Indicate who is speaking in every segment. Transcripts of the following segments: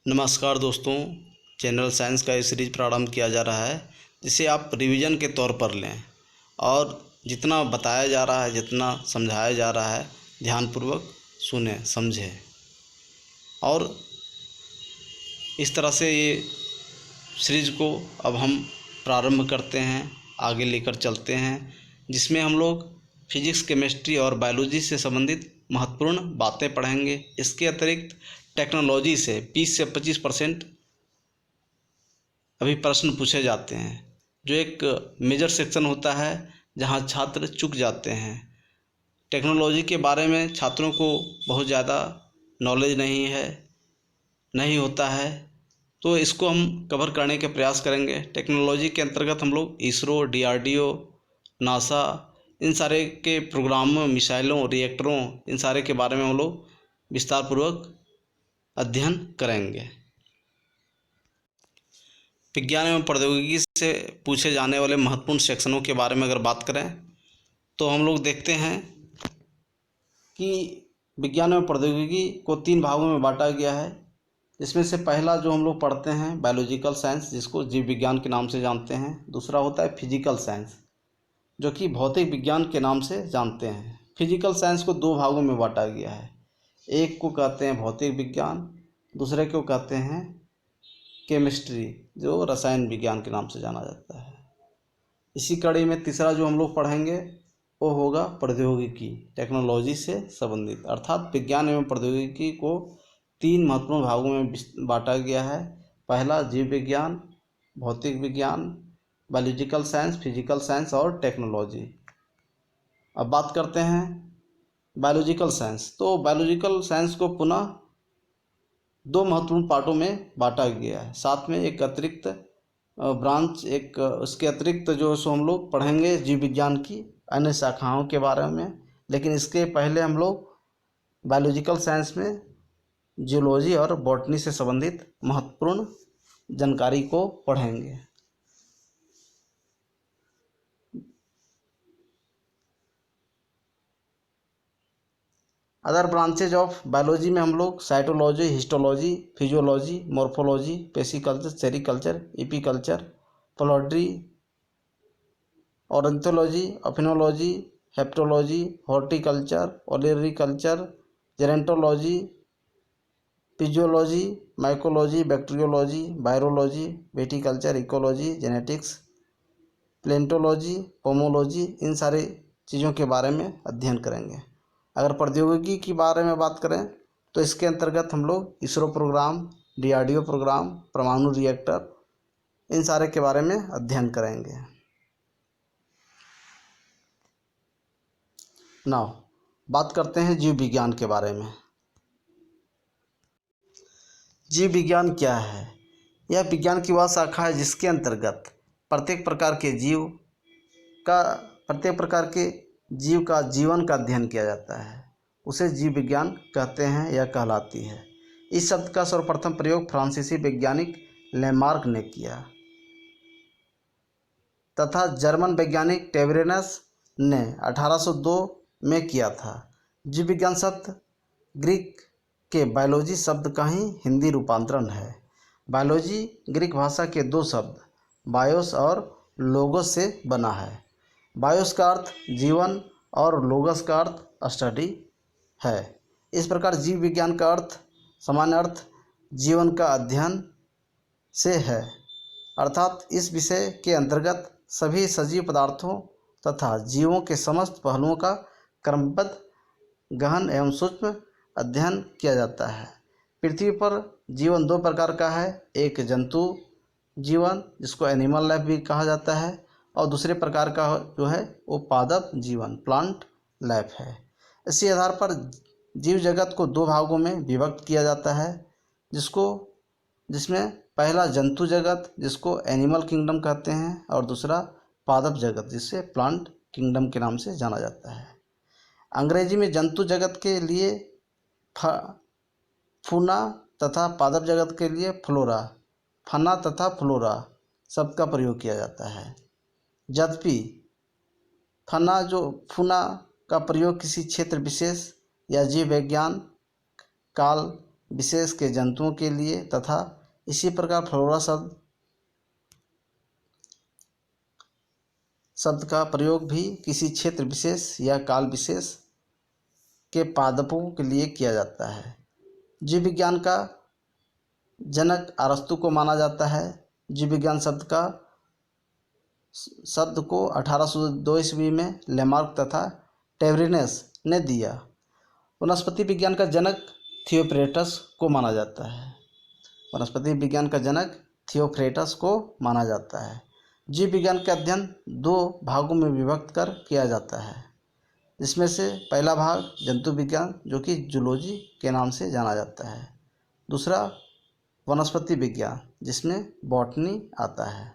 Speaker 1: नमस्कार दोस्तों, general science का ये सीरीज प्रारंभ किया जा रहा है जिसे आप रिवीजन के तौर पर लें और जितना बताया जा रहा है, जितना समझाया जा रहा है, ध्यानपूर्वक सुनें, समझें। और इस तरह से ये सीरीज को अब हम प्रारंभ करते हैं, आगे लेकर चलते हैं, जिसमें हम लोग फिजिक्स, केमिस्ट्री और बायोलॉजी से संबंधित महत्वपूर्ण बातें पढ़ेंगे। इसके अतिरिक्त टेक्नोलॉजी से 20 से 25% अभी प्रश्न पूछे जाते हैं, जो एक मेजर सेक्शन होता है जहां छात्र चूक जाते हैं। टेक्नोलॉजी के बारे में छात्रों को बहुत ज़्यादा नॉलेज नहीं होता है, तो इसको हम कवर करने के प्रयास करेंगे। टेक्नोलॉजी के अंतर्गत हम लोग इसरो, DRDO, नासा, इन सारे के प्रोग्रामों, मिसाइलों, रिएक्टरों, इन सारे के बारे में हम लोग विस्तारपूर्वक अध्ययन करेंगे। विज्ञान एवं प्रौद्योगिकी से पूछे जाने वाले महत्वपूर्ण सेक्शनों के बारे में अगर बात करें तो हम लोग देखते हैं कि विज्ञान एवं प्रौद्योगिकी को 3 भागों में बांटा गया है, जिसमें से पहला जो हम लोग पढ़ते हैं बायोलॉजिकल साइंस, जिसको जीव विज्ञान के नाम से जानते हैं। दूसरा होता है फिजिकल साइंस, जो कि भौतिक विज्ञान के नाम से जानते हैं। फिजिकल साइंस को 2 भागों में बांटा गया है, एक को कहते हैं भौतिक विज्ञान, दूसरे को कहते हैं केमिस्ट्री, जो रसायन विज्ञान के नाम से जाना जाता है। इसी कड़ी में तीसरा जो हम लोग पढ़ेंगे वो होगा प्रौद्योगिकी, टेक्नोलॉजी से संबंधित। अर्थात विज्ञान एवं प्रौद्योगिकी को 3 महत्वपूर्ण भागों में बांटा गया है। पहला जीव विज्ञान, भौतिक विज्ञान, बायोलॉजिकल साइंस, फिजिकल साइंस और टेक्नोलॉजी। अब बात करते हैं बायोलॉजिकल साइंस। तो बायोलॉजिकल साइंस को पुनः 2 महत्वपूर्ण पार्टों में बांटा गया है, साथ में एक अतिरिक्त ब्रांच, एक उसके अतिरिक्त जो सो हम लोग पढ़ेंगे जीव विज्ञान की अन्य शाखाओं के बारे में। लेकिन इसके पहले हम लोग बायोलॉजिकल साइंस में जियोलॉजी और बॉटनी से संबंधित महत्वपूर्ण जानकारी को पढ़ेंगे। अदर ब्रांचेज ऑफ बायोलॉजी में हम लोग cytology, histology, physiology, morphology, pisciculture, sericulture, apiculture, poultry, ornithology, ophiology, hepatology, horticulture, olericulture, gerontology, physiology, mycology, bacteriology, virology, viticulture, ecology, genetics, palaeontology, pomology, इन सारे चीज़ों के बारे में अध्ययन करेंगे। अगर प्रौद्योगिकी के बारे में बात करें तो इसके अंतर्गत हम लोग इसरो प्रोग्राम, DRDO प्रोग्राम, परमाणु रिएक्टर, इन सारे के बारे में अध्ययन करेंगे। नाउ बात करते हैं जीव विज्ञान के बारे में। जीव विज्ञान क्या है? यह विज्ञान की वह शाखा है जिसके अंतर्गत प्रत्येक प्रकार के जीव का जीवन का अध्ययन किया जाता है, उसे जीव विज्ञान कहते हैं या कहलाती है। इस शब्द का सर्वप्रथम प्रयोग फ्रांसीसी वैज्ञानिक लेमार्क ने किया तथा जर्मन वैज्ञानिक टेबरेनस ने 1802 में किया था। जीव विज्ञान शब्द ग्रीक के बायोलॉजी शब्द का ही हिंदी रूपांतरण है। बायोलॉजी ग्रीक भाषा के 2 शब्द बायोस और लोगोस से बना है। बायोस का अर्थ जीवन और लोगस का अर्थ स्टडी है। इस प्रकार जीव विज्ञान का अर्थ, सामान्य अर्थ, जीवन का अध्ययन से है। अर्थात इस विषय के अंतर्गत सभी सजीव पदार्थों तथा जीवों के समस्त पहलुओं का क्रमबद्ध, गहन एवं सूक्ष्म अध्ययन किया जाता है। पृथ्वी पर जीवन 2 प्रकार का है, एक जंतु जीवन जिसको एनिमल लाइफ भी कहा जाता है, और दूसरे प्रकार का जो है वो पादप जीवन, प्लांट लाइफ है। इसी आधार पर जीव जगत को 2 भागों में विभक्त किया जाता है, जिसमें पहला जंतु जगत, जिसको एनिमल किंगडम कहते हैं, और दूसरा पादप जगत, जिसे प्लांट किंगडम के नाम से जाना जाता है। अंग्रेजी में जंतु जगत के लिए फूना तथा पादप जगत के लिए फ्लोरा, फना तथा फ्लोरा शब्द का प्रयोग किया जाता है। यद्यपि फूना का प्रयोग किसी क्षेत्र विशेष या जीव विज्ञान काल विशेष के जंतुओं के लिए तथा इसी प्रकार फ्लोरा शब्द का प्रयोग भी किसी क्षेत्र विशेष या काल विशेष के पादपों के लिए किया जाता है। जीव विज्ञान का जनक अरस्तु को माना जाता है। जीव विज्ञान शब्द को 1802 ईस्वी में लेमार्क तथा टेवरिनस ने दिया। वनस्पति विज्ञान का जनक थियोफ्रेटस को माना जाता है। वनस्पति विज्ञान का जनक थियोफ्रेटस को माना जाता है। जीव विज्ञान का अध्ययन 2 भागों में विभक्त कर किया जाता है, जिसमें से पहला भाग जंतु विज्ञान जो कि जूलॉजी के नाम से जाना जाता है। दूसरा वनस्पति विज्ञान जिसमें बॉटनी आता है।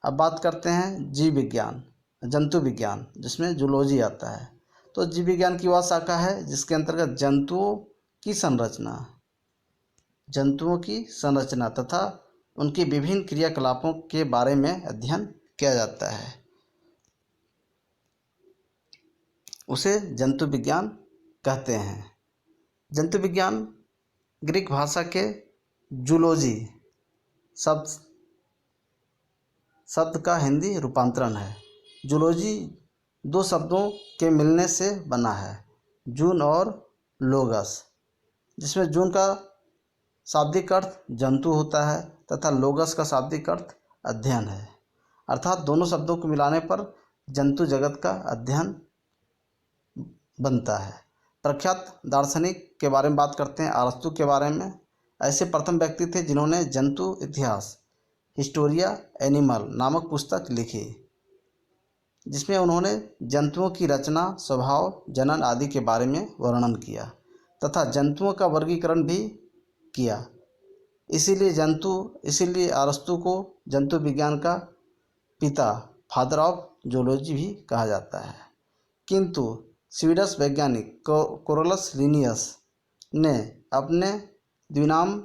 Speaker 1: अब बात करते हैं जीव विज्ञान जंतु विज्ञान जिसमें जूलॉजी आता है। तो जीव विज्ञान की वह शाखा है जिसके अंतर्गत जंतुओं की संरचना तथा उनकी विभिन्न क्रियाकलापों के बारे में अध्ययन किया जाता है, उसे जंतु विज्ञान कहते हैं। जंतु विज्ञान ग्रीक भाषा के जूलॉजी शब्द का हिंदी रूपांतरण है। जूलॉजी 2 शब्दों के मिलने से बना है, जून और लोगस, जिसमें जून का शाब्दिक अर्थ जंतु होता है तथा लोगस का शाब्दिक अर्थ अध्ययन है। अर्थात दोनों शब्दों को मिलाने पर जंतु जगत का अध्ययन बनता है। प्रख्यात दार्शनिक के बारे में बात करते हैं, अरस्तु के बारे में। ऐसे प्रथम व्यक्ति थे जिन्होंने जंतु इतिहास हिस्टोरिया एनिमल नामक पुस्तक लिखी, जिसमें उन्होंने जंतुओं की रचना, स्वभाव, जनन आदि के बारे में वर्णन किया तथा जंतुओं का वर्गीकरण भी किया। इसीलिए अरस्तु को जंतु विज्ञान का पिता फादर ऑफ जूलॉजी भी कहा जाता है। किंतु स्वीडिश वैज्ञानिक कोरलस लिनियस ने अपने द्विनाम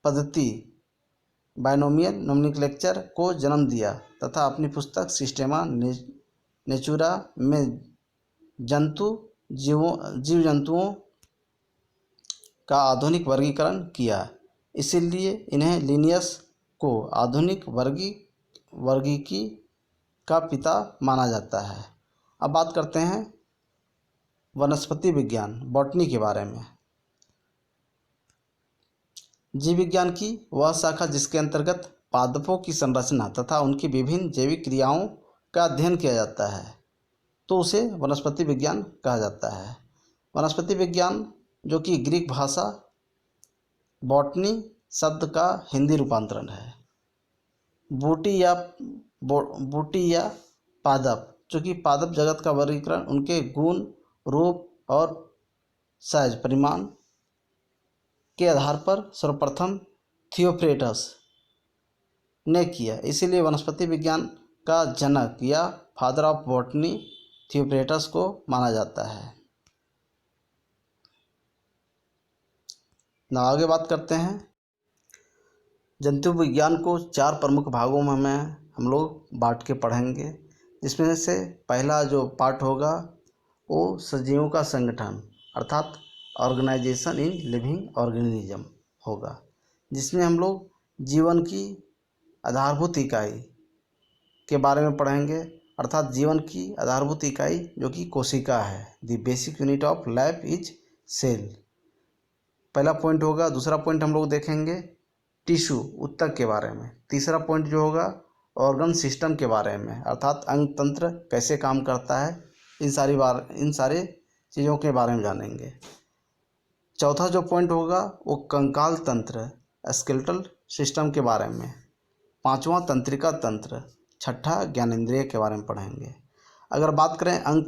Speaker 1: पद्धति बाइनोमियल नोमेनक्लेचर को जन्म दिया तथा अपनी पुस्तक सिस्टेमा नेचुरा में जीव जंतुओं का आधुनिक वर्गीकरण किया। इसीलिए इन्हें लिनियस को आधुनिक वर्गीकी का पिता माना जाता है। अब बात करते हैं वनस्पति विज्ञान बॉटनी के बारे में। जीव विज्ञान की वह शाखा जिसके अंतर्गत पादपों की संरचना तथा उनकी विभिन्न जैविक क्रियाओं का अध्ययन किया जाता है, तो उसे वनस्पति विज्ञान कहा जाता है। वनस्पति विज्ञान जो कि ग्रीक भाषा बॉटनी शब्द का हिंदी रूपांतरण है। बूटी या पादप, जो कि पादप जगत का वर्गीकरण उनके गुण, रूप और साइज परिमाण के आधार पर सर्वप्रथम थियोफ्रेटस ने किया। इसीलिए वनस्पति विज्ञान का जनक या फादर ऑफ बॉटनी थियोफ्रेटस को माना जाता है। ना आगे बात करते हैं। जंतु विज्ञान को 4 प्रमुख भागों में हम लोग बांट के पढ़ेंगे, जिसमें से पहला जो पार्ट होगा वो सजीवों का संगठन अर्थात ऑर्गेनाइजेशन इन लिविंग ऑर्गेनिज्म होगा, जिसमें हम लोग जीवन की आधारभूत इकाई के बारे में पढ़ेंगे। अर्थात जीवन की आधारभूत इकाई जो कि कोशिका है। The basic unit of life is cell, पहला पॉइंट होगा। दूसरा पॉइंट हम लोग देखेंगे टिश्यू ऊतक के बारे में। तीसरा पॉइंट जो होगा ऑर्गन सिस्टम के बारे में, अर्थात अंग तंत्र कैसे काम करता है, इन सारे चीज़ों के बारे में जानेंगे। चौथा जो पॉइंट होगा वो कंकाल तंत्र स्केलेटल सिस्टम के बारे में। पांचवा तंत्रिका तंत्र, छठा ज्ञानेंद्रिय के बारे में पढ़ेंगे। अगर बात करें अंग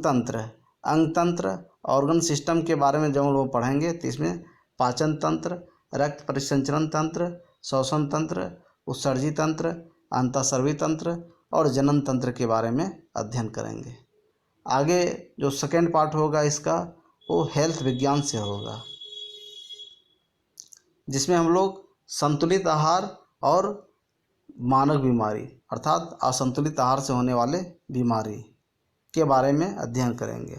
Speaker 1: तंत्र ऑर्गन सिस्टम के बारे में जब हम लोग पढ़ेंगे तो इसमें पाचन तंत्र, रक्त परिसंचरण तंत्र, श्वसन तंत्र, उत्सर्जी तंत्र, अंतःस्रावी तंत्र और जनन तंत्र के बारे में अध्ययन करेंगे। आगे जो सेकेंड पार्ट होगा इसका वो हेल्थ विज्ञान से होगा, जिसमें हम लोग संतुलित आहार और मानक बीमारी अर्थात असंतुलित आहार से होने वाले बीमारी के बारे में अध्ययन करेंगे।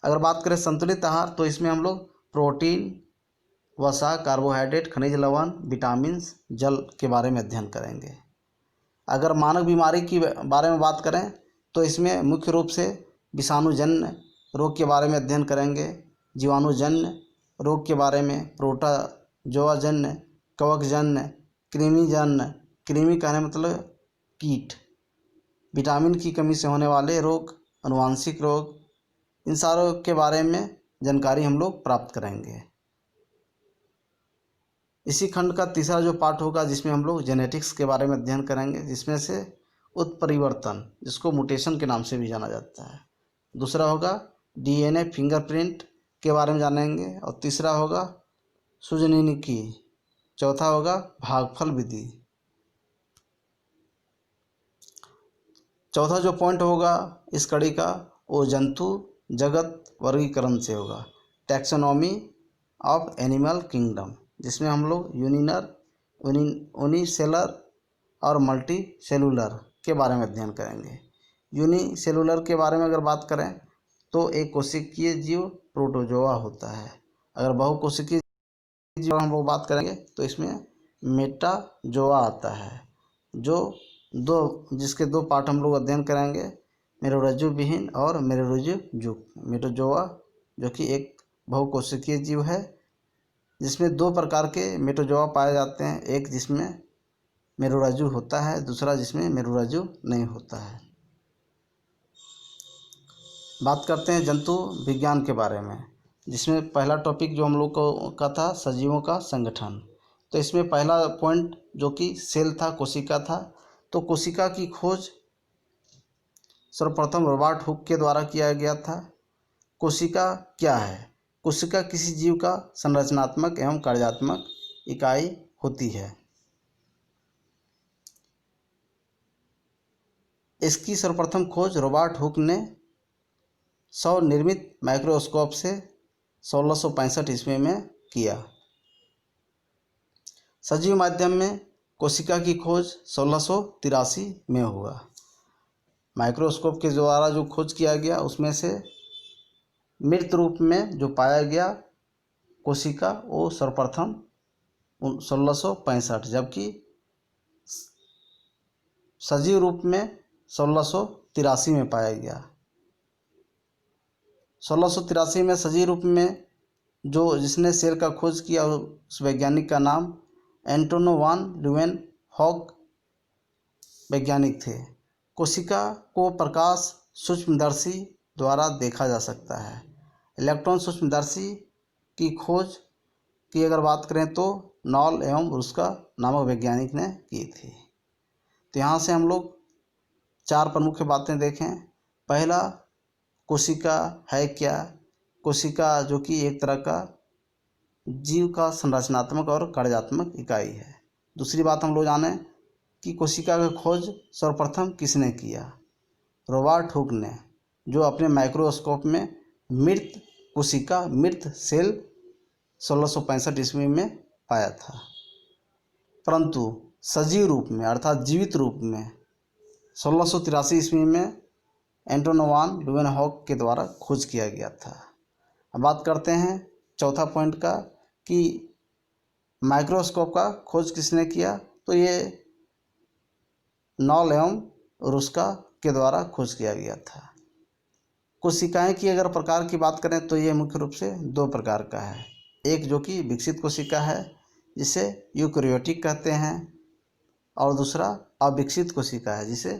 Speaker 1: अगर बात करें संतुलित आहार तो इसमें हम लोग प्रोटीन, वसा, कार्बोहाइड्रेट, खनिज लवण, विटामिन्स, जल के बारे में अध्ययन करेंगे। अगर मानक बीमारी की बारे में बात करें तो इसमें मुख्य रूप से विषाणुजन्य रोग के बारे में अध्ययन करेंगे, जीवाणुजन्य रोग के बारे में, प्रोटोजोआजन्य, कवकजन्य, कृमिजन्य, कृमि कहने मतलब कीट, विटामिन की कमी से होने वाले रोग, आनुवांशिक रोग, इन सारों के बारे में जानकारी हम लोग प्राप्त करेंगे। इसी खंड का तीसरा जो पार्ट होगा जिसमें हम लोग जेनेटिक्स के बारे में अध्ययन करेंगे, जिसमें से उत्परिवर्तन, जिसको म्यूटेशन के नाम से भी जाना जाता है। दूसरा होगा डीएनए फिंगरप्रिंट के बारे में जानेंगे, और तीसरा होगा सूजनिकी, चौथा होगा भागफल विधि। चौथा जो पॉइंट होगा इस कड़ी का वो जंतु जगत वर्गीकरण से होगा, टैक्सोनॉमी ऑफ एनिमल किंगडम, जिसमें हम लोग यूनिसेलर और मल्टी सेलुलर के बारे में अध्ययन करेंगे। यूनिसेलुलर के बारे में अगर बात करें तो एक कोशिकीय जीव प्रोटोजोआ होता है। अगर बहुकोशिकीय जीव हम लोग बात करेंगे तो इसमें मेटाजोआ आता है, जिसके दो पार्ट हम लोग अध्ययन करेंगे, मेरुरज्जु विहीन और मेरुरज्जु युक्त। मेटाजोआ जो कि एक बहुकोशिकीय जीव है जिसमें दो प्रकार के मेटाजोआ पाए जाते हैं, एक जिसमें मेरुरज्जु होता है, दूसरा जिसमें मेरुरज्जु नहीं होता है। बात करते हैं जंतु विज्ञान के बारे में, जिसमें पहला टॉपिक जो हम लोग का था सजीवों का संगठन। तो इसमें पहला पॉइंट जो कि सेल था, कोशिका था। तो कोशिका की खोज सर्वप्रथम रॉबर्ट हुक के द्वारा किया गया था। कोशिका क्या है? कोशिका किसी जीव का संरचनात्मक एवं कार्यात्मक इकाई होती है। इसकी सर्वप्रथम खोज रॉबर्ट हुक ने स्वनिर्मित माइक्रोस्कोप से 1665 ईस्वी में किया। सजीव माध्यम में कोशिका की खोज 1683 में हुआ। माइक्रोस्कोप के द्वारा जो खोज किया गया उसमें से मृत रूप में जो पाया गया कोशिका वो सर्वप्रथम 1665, जबकि सजीव रूप में 1683 में पाया गया। 1683 में सजीव रूप में जिसने सेल का खोज किया उस वैज्ञानिक का नाम एंटोनो वान ल्यूवेनहॉक वैज्ञानिक थे। कोशिका को प्रकाश सूक्ष्मदर्शी द्वारा देखा जा सकता है। इलेक्ट्रॉन सूक्ष्मदर्शी की खोज की अगर बात करें तो नॉल एवं रुस्का नामक वैज्ञानिक ने की थी। तो यहाँ से हम लोग चार प्रमुख बातें देखें। पहला, कोशिका है क्या? कोशिका जो कि एक तरह का जीव का संरचनात्मक और कार्यात्मक इकाई है। दूसरी बात हम लोग जाने कि कोशिका की खोज सर्वप्रथम किसने किया? रॉबर्ट हुक ने, जो अपने माइक्रोस्कोप में मृत कोशिका, मृत सेल 1665 ईस्वी में पाया था। परंतु सजीव रूप में अर्थात जीवित रूप में 1683 ईस्वी में एंटोनो वान ल्यूवेनहॉक के द्वारा खोज किया गया था। अब बात करते हैं चौथा पॉइंट का कि माइक्रोस्कोप का खोज किसने किया? तो ये नॉल एवं रुस्का के द्वारा खोज किया गया था। कोशिकाएं की अगर प्रकार की बात करें तो ये मुख्य रूप से दो प्रकार का है। एक जो कि विकसित कोशिका है जिसे यूकैरियोटिक कहते हैं, और दूसरा अविकसित कोशिका है जिसे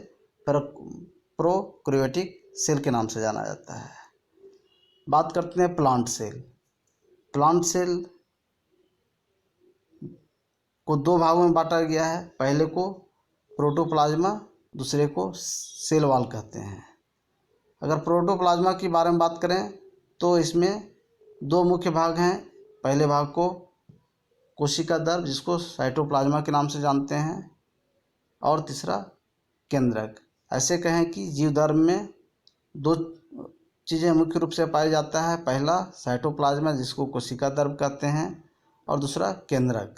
Speaker 1: प्रोकैरियोटिक सेल के नाम से जाना जाता है। बात करते हैं प्लांट सेल। प्लांट सेल को दो भागों में बांटा गया है। पहले को प्रोटोप्लाज्मा, दूसरे को सेल वॉल कहते हैं। अगर प्रोटोप्लाज्मा के बारे में बात करें तो इसमें दो मुख्य भाग हैं। पहले भाग को कोशिका द्रव, जिसको साइटोप्लाज्मा के नाम से जानते हैं, और तीसरा केंद्रक। ऐसे कहें कि जीव द्रव में दो चीज़ें मुख्य रूप से पाई जाता है। पहला साइटोप्लाज्मा, जिसको कोशिका द्रव कहते हैं, और दूसरा केंद्रक।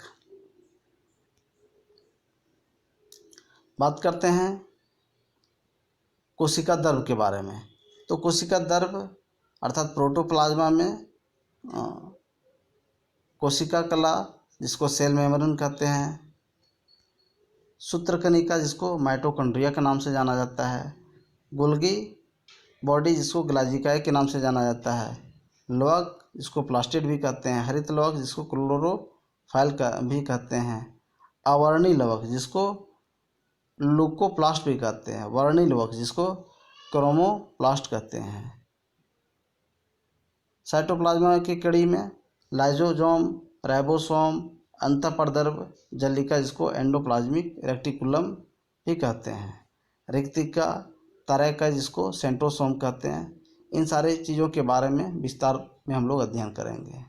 Speaker 1: बात करते हैं कोशिका द्रव के बारे में। तो कोशिका द्रव अर्थात प्रोटोप्लाज्मा में कोशिका कला जिसको सेल मेम्ब्रेन कहते हैं, सूत्रकणिका जिसको माइटोकॉन्ड्रिया के नाम से जाना जाता है, गोल्गी बॉडी जिसको ग्लाजिकाए के नाम से जाना जाता है, लवक जिसको प्लास्टिड भी कहते हैं, हरित लवक जिसको क्लोरोफाइल का भी कहते हैं, अवर्णी लवक जिसको लुकोप्लास्ट भी कहते हैं, वर्णी लवक जिसको क्रोमोप्लास्ट कहते हैं। साइटोप्लाज्मा की कड़ी में लाइजोसोम, राइबोसोम, अंतःपरद्रव जल्लिका जिसको एंडोप्लाज्मिक रेटिकुलम भी कहते हैं, रिक्तिका, तरेका जिसको सेंट्रोसोम कहते हैं। इन सारी चीज़ों के बारे में विस्तार में हम लोग अध्ययन करेंगे।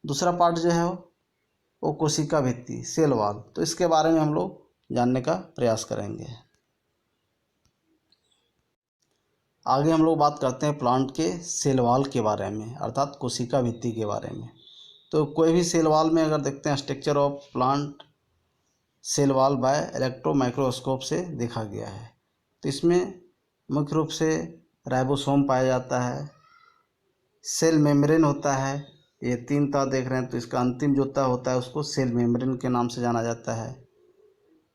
Speaker 1: दूसरा पार्ट जो है वो कोशिका भित्ति, सेल वॉल, तो इसके बारे में हम लोग जानने का प्रयास करेंगे। आगे हम लोग बात करते हैं प्लांट के सेल वॉल के बारे में, अर्थात कोशिका भित्ति के बारे में। तो कोई भी सेल वॉल में अगर देखते हैं structure of plant cell wall by electro microscope से देखा गया है, तो इसमें मुख्य रूप से राइबोसोम पाया जाता है, सेल मेम्ब्रेन होता है, ये 3 तह देख रहे हैं, तो इसका अंतिम जो तह होता है उसको सेल मेम्ब्रेन के नाम से जाना जाता है।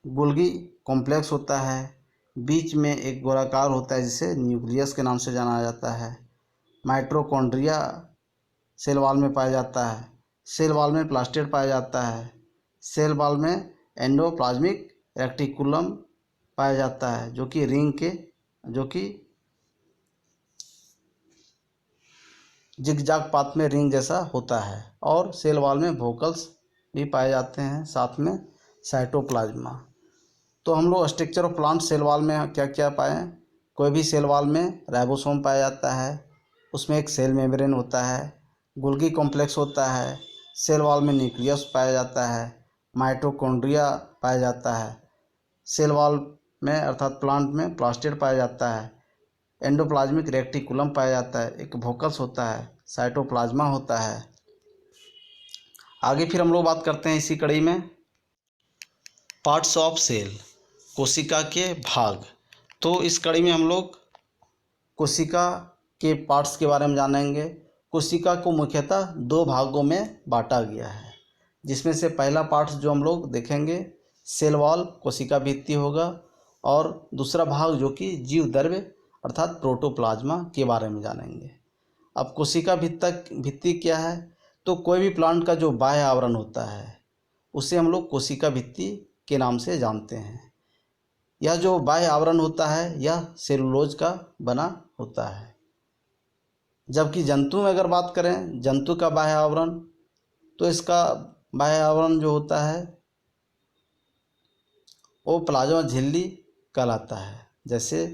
Speaker 1: गोल्गी कॉम्प्लेक्स होता है, बीच में एक गोलाकार होता है जिसे न्यूक्लियस के नाम से जाना जाता है। माइटोकॉन्ड्रिया सेल वॉल में पाया जाता है, सेल वॉल में प्लास्टिड पाया जाता है, सेल वॉल में एंडोप्लाज्मिक रेटिकुलम पाया जाता है जो कि जिगजैग पाथ में रिंग जैसा होता है, और सेल वॉल में वोकल्स भी पाए जाते हैं, साथ में साइटोप्लाज्मा। तो हम लोग structure of plant cell wall में क्या क्या पाए? कोई भी सेल वॉल में राइबोसोम पाया जाता है, उसमें एक सेल मेम्ब्रेन होता है, गोल्गी कॉम्प्लेक्स होता है, सेल वॉल में न्यूक्लियस पाया जाता है, माइटोकॉन्ड्रिया पाया जाता है, सेल वॉल में अर्थात प्लांट में प्लास्टिड पाया जाता है, एंडोप्लाज्मिक रेटिकुलम पाया जाता है, एक वोकल्स होता है, साइटोप्लाज्मा होता है। आगे फिर हम लोग बात करते हैं इसी कड़ी में पार्ट्स ऑफ सेल, कोशिका के भाग। तो इस कड़ी में हम लोग कोशिका के पार्ट्स के बारे में जानेंगे। कोशिका को मुख्यतः 2 भागों में बांटा गया है, जिसमें से पहला पार्ट जो हम लोग देखेंगे सेल वॉल कोशिका भित्ति होगा, और दूसरा भाग जो कि जीवद्रव्य अर्थात प्रोटोप्लाज्मा के बारे में जानेंगे। अब कोशिका भित्ति क्या है? तो कोई भी प्लांट का जो बाह्य आवरण होता है उसे हम लोग कोशिका भित्ति के नाम से जानते हैं। यह जो बाह्य आवरण होता है यह सेलुलोज का बना होता है। जबकि जंतु में अगर बात करें, जंतु का बाह्य आवरण, तो इसका बाह्य आवरण जो होता है वो प्लाज्मा झिल्ली कहलाता है। जैसे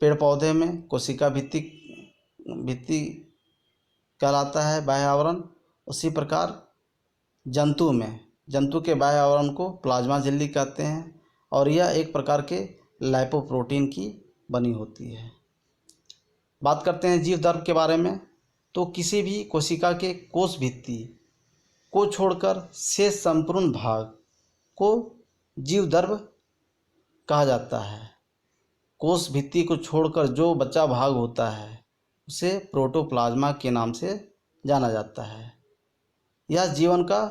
Speaker 1: पेड़ पौधे में कोशिका भित्ति कहलाता है बाह्य आवरण, उसी प्रकार जंतु के बाह्य आवरण को प्लाज्मा झिल्ली कहते हैं, और यह एक प्रकार के लाइपोप्रोटीन की बनी होती है। बात करते हैं जीवद्रव्य के बारे में। तो किसी भी कोशिका के कोश भित्ति को छोड़कर शेष संपूर्ण भाग को जीवद्रव्य कहा जाता है। कोश भित्ति को छोड़कर जो बचा भाग होता है उसे प्रोटोप्लाज्मा के नाम से जाना जाता है। यह जीवन का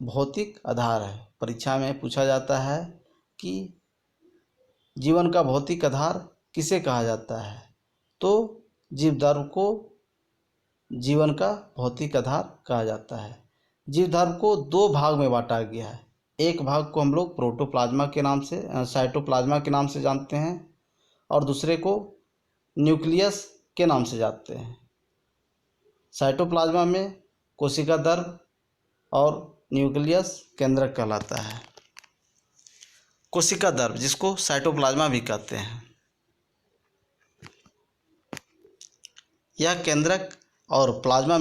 Speaker 1: भौतिक आधार है। परीक्षा में पूछा जाता है कि जीवन का भौतिक आधार किसे कहा जाता है? तो जीवद्रव्य को जीवन का भौतिक आधार कहा जाता है। जीवद्रव्य को 2 भाग में बांटा गया है। एक भाग को हम लोग प्रोटोप्लाज्मा के नाम से साइटोप्लाज्मा के नाम से जानते हैं, और दूसरे को न्यूक्लियस के नाम से जानते हैं। साइटोप्लाज्मा में कोशिका द्रव्य और न्यूक्लियस केंद्रक कहलाता है। कोशिका द्रव्य जिसको साइटोप्लाज्मा भी कहते हैं, यह केंद्रक और प्लाज्मा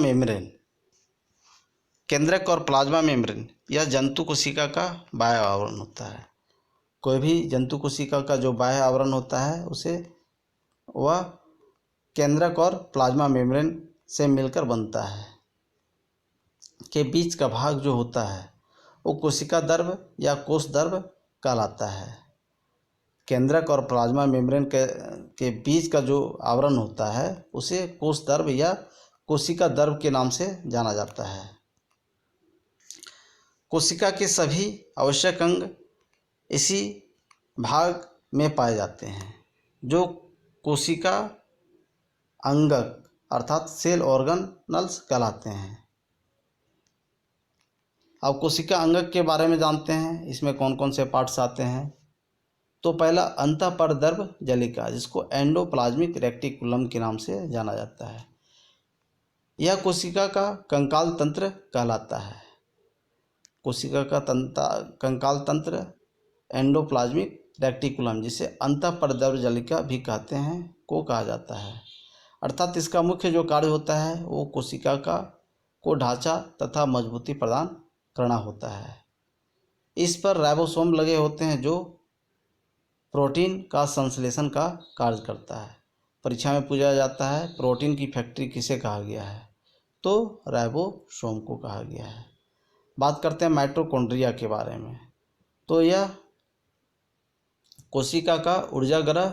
Speaker 1: मेम्ब्रेन यह जंतु कोशिका का बाह्य आवरण होता है। कोई भी जंतु कोशिका का जो बाह्य आवरण होता है उसे वह केंद्रक और प्लाज्मा मेम्ब्रेन से मिलकर बनता है। के बीच का भाग जो होता है वो कोशिका द्रव्य या कोश द्रव्य कहलाता है। केंद्रक और प्लाज्मा मेम्ब्रेन के बीच का जो आवरण होता है उसे कोश द्रव्य या कोशिका द्रव्य के नाम से जाना जाता है। कोशिका के सभी आवश्यक अंग इसी भाग में पाए जाते हैं, जो कोशिका अंगक अर्थात सेल ऑर्गेनल्स कहलाते हैं। अब कोशिका अंगक के बारे में जानते हैं, इसमें कौन कौन से पार्ट्स आते हैं। तो पहला अंतःपरद्रव जलिका, जिसको एंडोप्लाज्मिक रेटिकुलम के नाम से जाना जाता है। यह कोशिका का कंकाल तंत्र कहलाता है। कोशिका का कंकाल तंत्र एंडोप्लाज्मिक रेटिकुलम, जिसे अंतःपरद्रव जलिका भी कहते हैं, को कहा जाता है। अर्थात इसका मुख्य जो कार्य होता है वो कोशिका को ढांचा तथा मजबूती प्रदान करना होता है। इस पर राइबोसोम लगे होते हैं जो प्रोटीन का संश्लेषण का कार्य करता है। परीक्षा में पूछा जाता है प्रोटीन की फैक्ट्री किसे कहा गया है, तो राइबोसोम को कहा गया है। बात करते हैं माइटोकॉन्ड्रिया के बारे में। तो यह कोशिका का ऊर्जागृह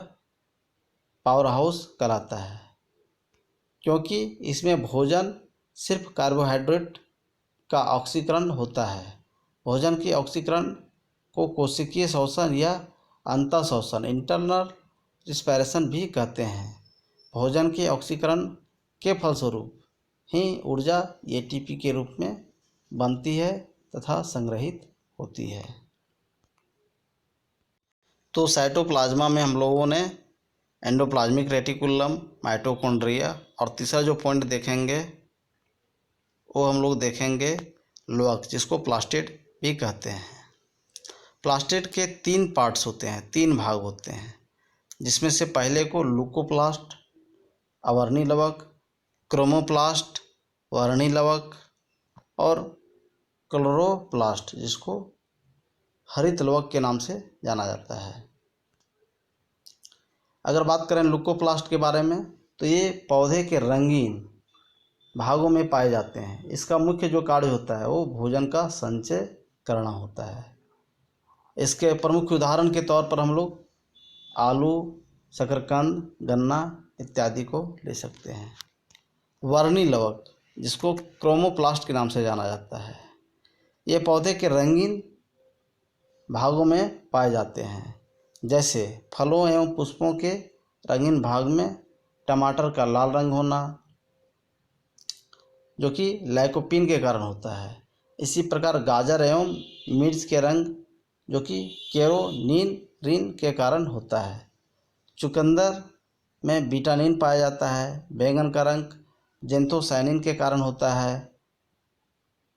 Speaker 1: पावर हाउस कहलाता है, क्योंकि इसमें भोजन सिर्फ कार्बोहाइड्रेट का ऑक्सीकरण होता है। भोजन के ऑक्सीकरण को कोशिकीय श्वसन या अंतःश्वसन इंटरनल रिस्पायरेशन भी कहते हैं। भोजन के ऑक्सीकरण के फलस्वरूप ही ऊर्जा एटीपी के रूप में बनती है तथा संग्रहित होती है। तो साइटोप्लाज्मा में हम लोगों ने एंडोप्लाज्मिक रेटिकुलम, माइटोकॉन्ड्रिया और तीसरा जो पॉइंट देखेंगे वो हम लोग देखेंगे लोअक, जिसको प्लास्टिड भी कहते हैं। प्लास्टिड के 3 पार्ट्स होते हैं, 3 भाग होते हैं, जिसमें से पहले को लुकोप्लास्ट अवर्णी लवक, क्रोमोप्लास्ट वर्णी लवक और क्लोरोप्लास्ट, जिसको हरित लवक के नाम से जाना जाता है। अगर बात करें लुकोप्लास्ट के बारे में, तो ये पौधे के रंगीन भागों में पाए जाते हैं। इसका मुख्य जो कार्य होता है वो भोजन का संचय करना होता है। इसके प्रमुख उदाहरण के तौर पर हम लोग आलू, शकरकंद, गन्ना इत्यादि को ले सकते हैं। वर्णी लवक, जिसको क्रोमोप्लास्ट के नाम से जाना जाता है, ये पौधे के रंगीन भागों में पाए जाते हैं, जैसे फलों एवं पुष्पों के रंगीन भाग में टमाटर का लाल रंग होना, जो कि लाइकोपीन के कारण होता है। इसी प्रकार गाजर एवं मिर्च के रंग, जो कि कैरोनीन के कारण होता है। चुकंदर में विटामिन पाया जाता है। बैंगन का रंग जेंथोसाइनिन के कारण होता है।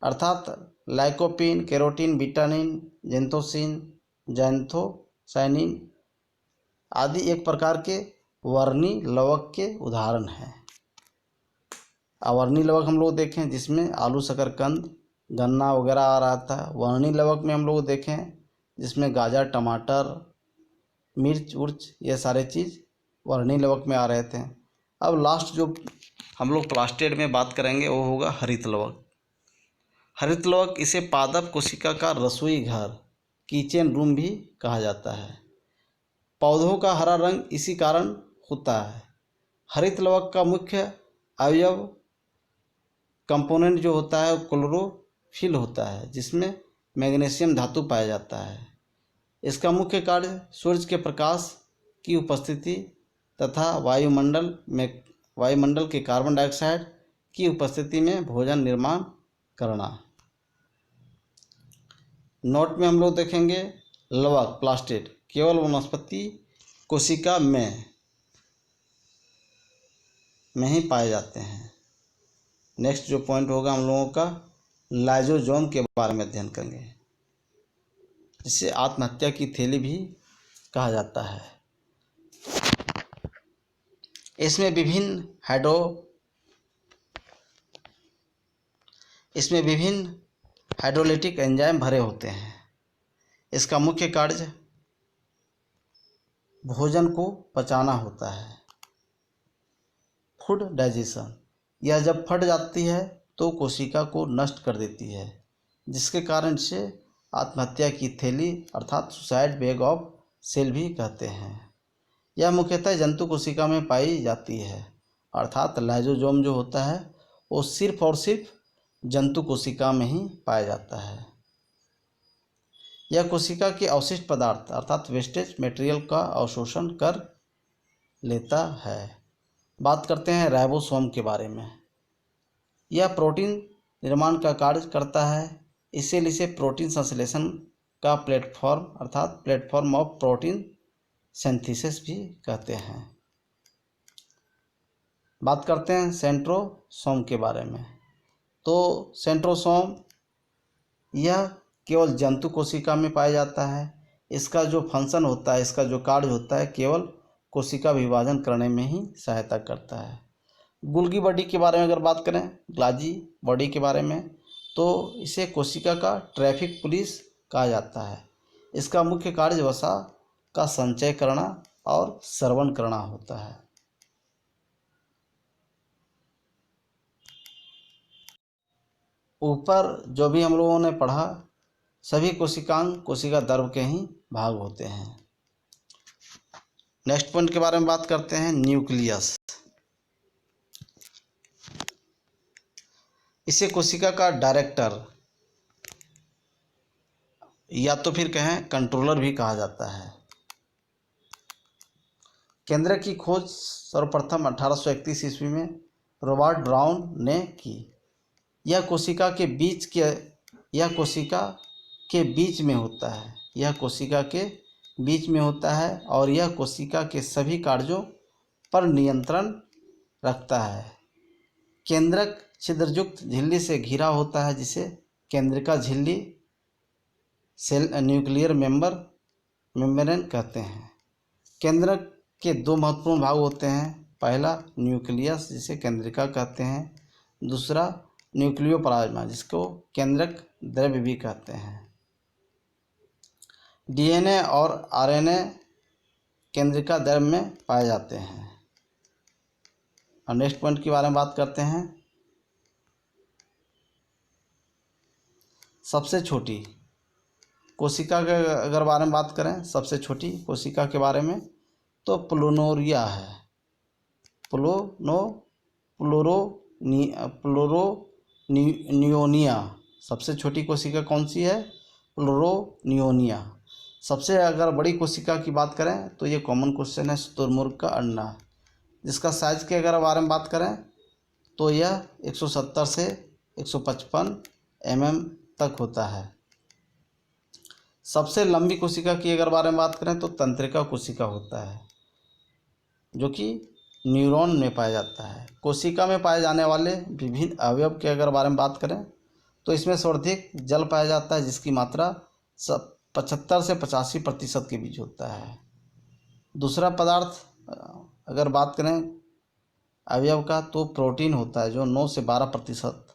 Speaker 1: अर्थात लाइकोपीन, कैरोटीन, विटामिन, जेंथोसाइनिन आदि एक प्रकार के वर्णी लवक के उदाहरण हैं। अवर्णी लवक हम लोग देखें जिसमें आलू, शकरकंद, गन्ना वगैरह आ रहा था। वर्णी लवक में हम लोग देखें जिसमें गाजर, टमाटर, मिर्च उर्च ये सारे चीज़ वर्णी लवक में आ रहे थे। अब लास्ट जो हम लोग प्लास्टिड में बात करेंगे वो होगा हरित लवक। हरित लवक इसे पादप कोशिका का रसोई घर, किचन रूम भी कहा जाता है। पौधों का हरा रंग इसी कारण होता है। हरित लवक का मुख्य अवयव कंपोनेंट जो होता है क्लोरोफिल होता है, जिसमें मैग्नीशियम धातु पाया जाता है। इसका मुख्य कार्य सूर्य के प्रकाश की उपस्थिति तथा वायुमंडल के कार्बन डाइऑक्साइड की उपस्थिति में भोजन निर्माण करना। नोट में हम लोग देखेंगे लवक प्लास्टिड केवल वनस्पति कोशिका में ही पाए जाते हैं। नेक्स्ट जो पॉइंट होगा हम लोगों का लाइजोजोम के बारे में अध्ययन करेंगे, जिसे आत्महत्या की थैली भी कहा जाता है। इसमें विभिन्न हाइड्रोलाइटिक एंजाइम भरे होते हैं। इसका मुख्य कार्य भोजन को पचाना होता है, फूड डाइजेशन। यह जब फट जाती है तो कोशिका को नष्ट कर देती है, जिसके कारण इसे आत्महत्या की थैली अर्थात सुसाइड बैग ऑफ सेल भी कहते हैं। यह मुख्यतः जंतु कोशिका में पाई जाती है, अर्थात लाइजोजोम जो होता है वो सिर्फ और सिर्फ जंतु कोशिका में ही पाया जाता है। यह कोशिका के अवशिष्ट पदार्थ अर्थात वेस्टेज मटेरियल का अवशोषण कर लेता है। बात करते हैं राइबोसोम के बारे में। यह प्रोटीन निर्माण का कार्य करता है, इसीलिए इसे प्रोटीन संश्लेषण का प्लेटफॉर्म अर्थात प्लेटफॉर्म ऑफ प्रोटीन सिंथेसिस भी कहते हैं। बात करते हैं सेंट्रोसोम के बारे में। तो सेंट्रोसोम यह केवल जंतु कोशिका में पाया जाता है। इसका जो फंक्शन होता है, इसका जो कार्य होता है, केवल कोशिका विभाजन करने में ही सहायता करता है। गोल्गी बॉडी के बारे में अगर बात करें, ग्लाजी बॉडी के बारे में, तो इसे कोशिका का ट्रैफिक पुलिस कहा जाता है। इसका मुख्य कार्य वसा का संचय करना और श्रवण करना होता है। ऊपर जो भी हम लोगों ने पढ़ा, सभी कोशिकांग कोशिका द्रव के ही भाग होते हैं। नेक्स्ट पॉइंट के बारे में बात करते हैं, न्यूक्लियस। इसे कोशिका का डायरेक्टर या तो फिर कहें कंट्रोलर भी कहा जाता है। केंद्रक की खोज सर्वप्रथम 1831 ईस्वी में रॉबर्ट ब्राउन ने की। यह कोशिका के बीच में होता है। यह कोशिका के बीच में होता है और यह कोशिका के सभी कार्यों पर नियंत्रण रखता है। केंद्रक छिद्रयुक्त झिल्ली से घिरा होता है, जिसे केंद्रिका झिल्ली सेल न्यूक्लियर मेम्ब्रेन कहते हैं। केंद्रक के दो महत्वपूर्ण भाग होते हैं। पहला न्यूक्लियस, जिसे केंद्रिका कहते हैं। दूसरा न्यूक्लियोप्लाज्मा, जिसको केंद्रक द्रव्य भी कहते हैं। डीएनए और आरएनए केंद्रिका द्रव्य में पाए जाते हैं। और नेक्स्ट पॉइंट के बारे में बात करते हैं, सबसे छोटी कोशिका के अगर बारे में बात करें, सबसे छोटी कोशिका के बारे में, तो प्लूरोनिया है। प्लूरोनियोनिया सबसे छोटी कोशिका कौन सी है? प्लूरोनियोनिया। सबसे अगर बड़ी कोशिका की बात करें तो ये कॉमन क्वेश्चन है, शुतुरमुर्ग का अंडा, जिसका साइज के अगर बारे में बात करें तो यह 170 से 155 mm तक होता है। सबसे लंबी कोशिका की अगर बारे में बात करें तो तंत्रिका कोशिका होता है, जो कि न्यूरॉन में पाया जाता है। कोशिका में पाए जाने वाले विभिन्न अवयव के अगर बारे में बात करें तो इसमें सर्वाधिक जल पाया जाता है, जिसकी मात्रा 75 से 85% के बीच होता है। दूसरा पदार्थ अगर बात करें अवयव का तो प्रोटीन होता है, जो 9 से 12%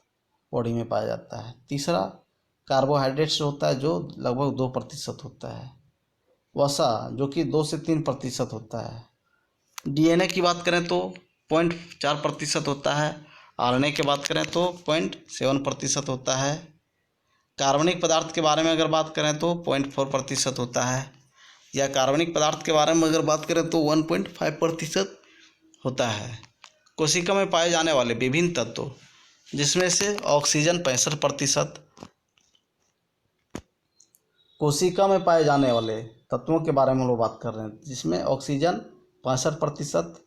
Speaker 1: बॉडी में पाया जाता है। तीसरा कार्बोहाइड्रेट्स होता है, जो लगभग 2% होता है। वसा, जो कि 2 से 3% होता है। डीएनए की बात करें तो 0.4% होता है। आरएनए की बात करें तो 0.7% होता है। कार्बनिक पदार्थ के बारे में अगर बात करें तो 0.4% होता है। या कार्बनिक पदार्थ के बारे में अगर बात करें तो 1.5% होता है। कोशिका में पाए जाने वाले विभिन्न तत्वों, जिसमें से ऑक्सीजन 65%, कोशिका में पाए जाने वाले तत्वों के बारे में हम लोग बात कर रहे हैं, जिसमें oxygen 65%,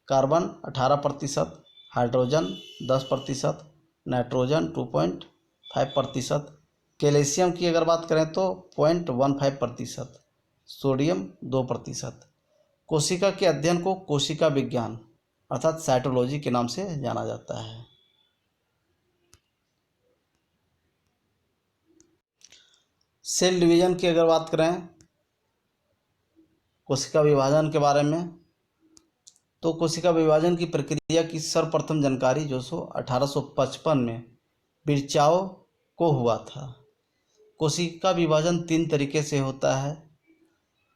Speaker 1: carbon 18%, hydrogen 10%, nitrogen 2.5%, calcium की अगर बात करें तो 0.15%, सोडियम 2%। कोशिका के अध्ययन को कोशिका विज्ञान अर्थात साइटोलॉजी के नाम से जाना जाता है। सेल डिवीजन की अगर बात करें कोशिका विभाजन के बारे में, तो कोशिका विभाजन की प्रक्रिया की सर्वप्रथम जानकारी जो 1855 में बिरचाओ को हुआ था। कोशिका विभाजन 3 तरीके से होता है।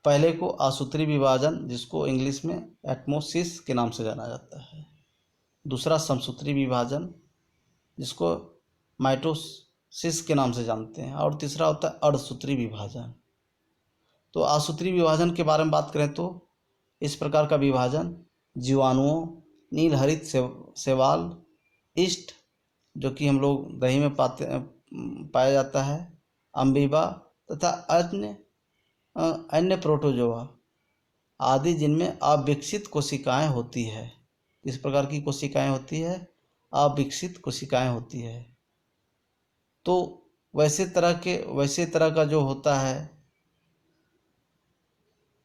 Speaker 1: पहले को आसूत्री विभाजन, जिसको इंग्लिश में एटमोसिस के नाम से जाना जाता है। दूसरा समसूत्री विभाजन, जिसको माइटोसिस के नाम से जानते हैं। और तीसरा होता है अर्धसूत्री विभाजन। तो आसूत्री विभाजन के बारे में बात करें तो इस प्रकार का विभाजन जीवाणुओं, नीलहरित शैवाल, ईस्ट, जो कि हम लोग दही में पाया जाता है, अमीबा तथा अन्य प्रोटोजोआ आदि जिनमें अविकसित कोशिकाएं होती है। किस प्रकार की कोशिकाएं होती है? अविकसित कोशिकाएं होती है। तो वैसे तरह का जो होता है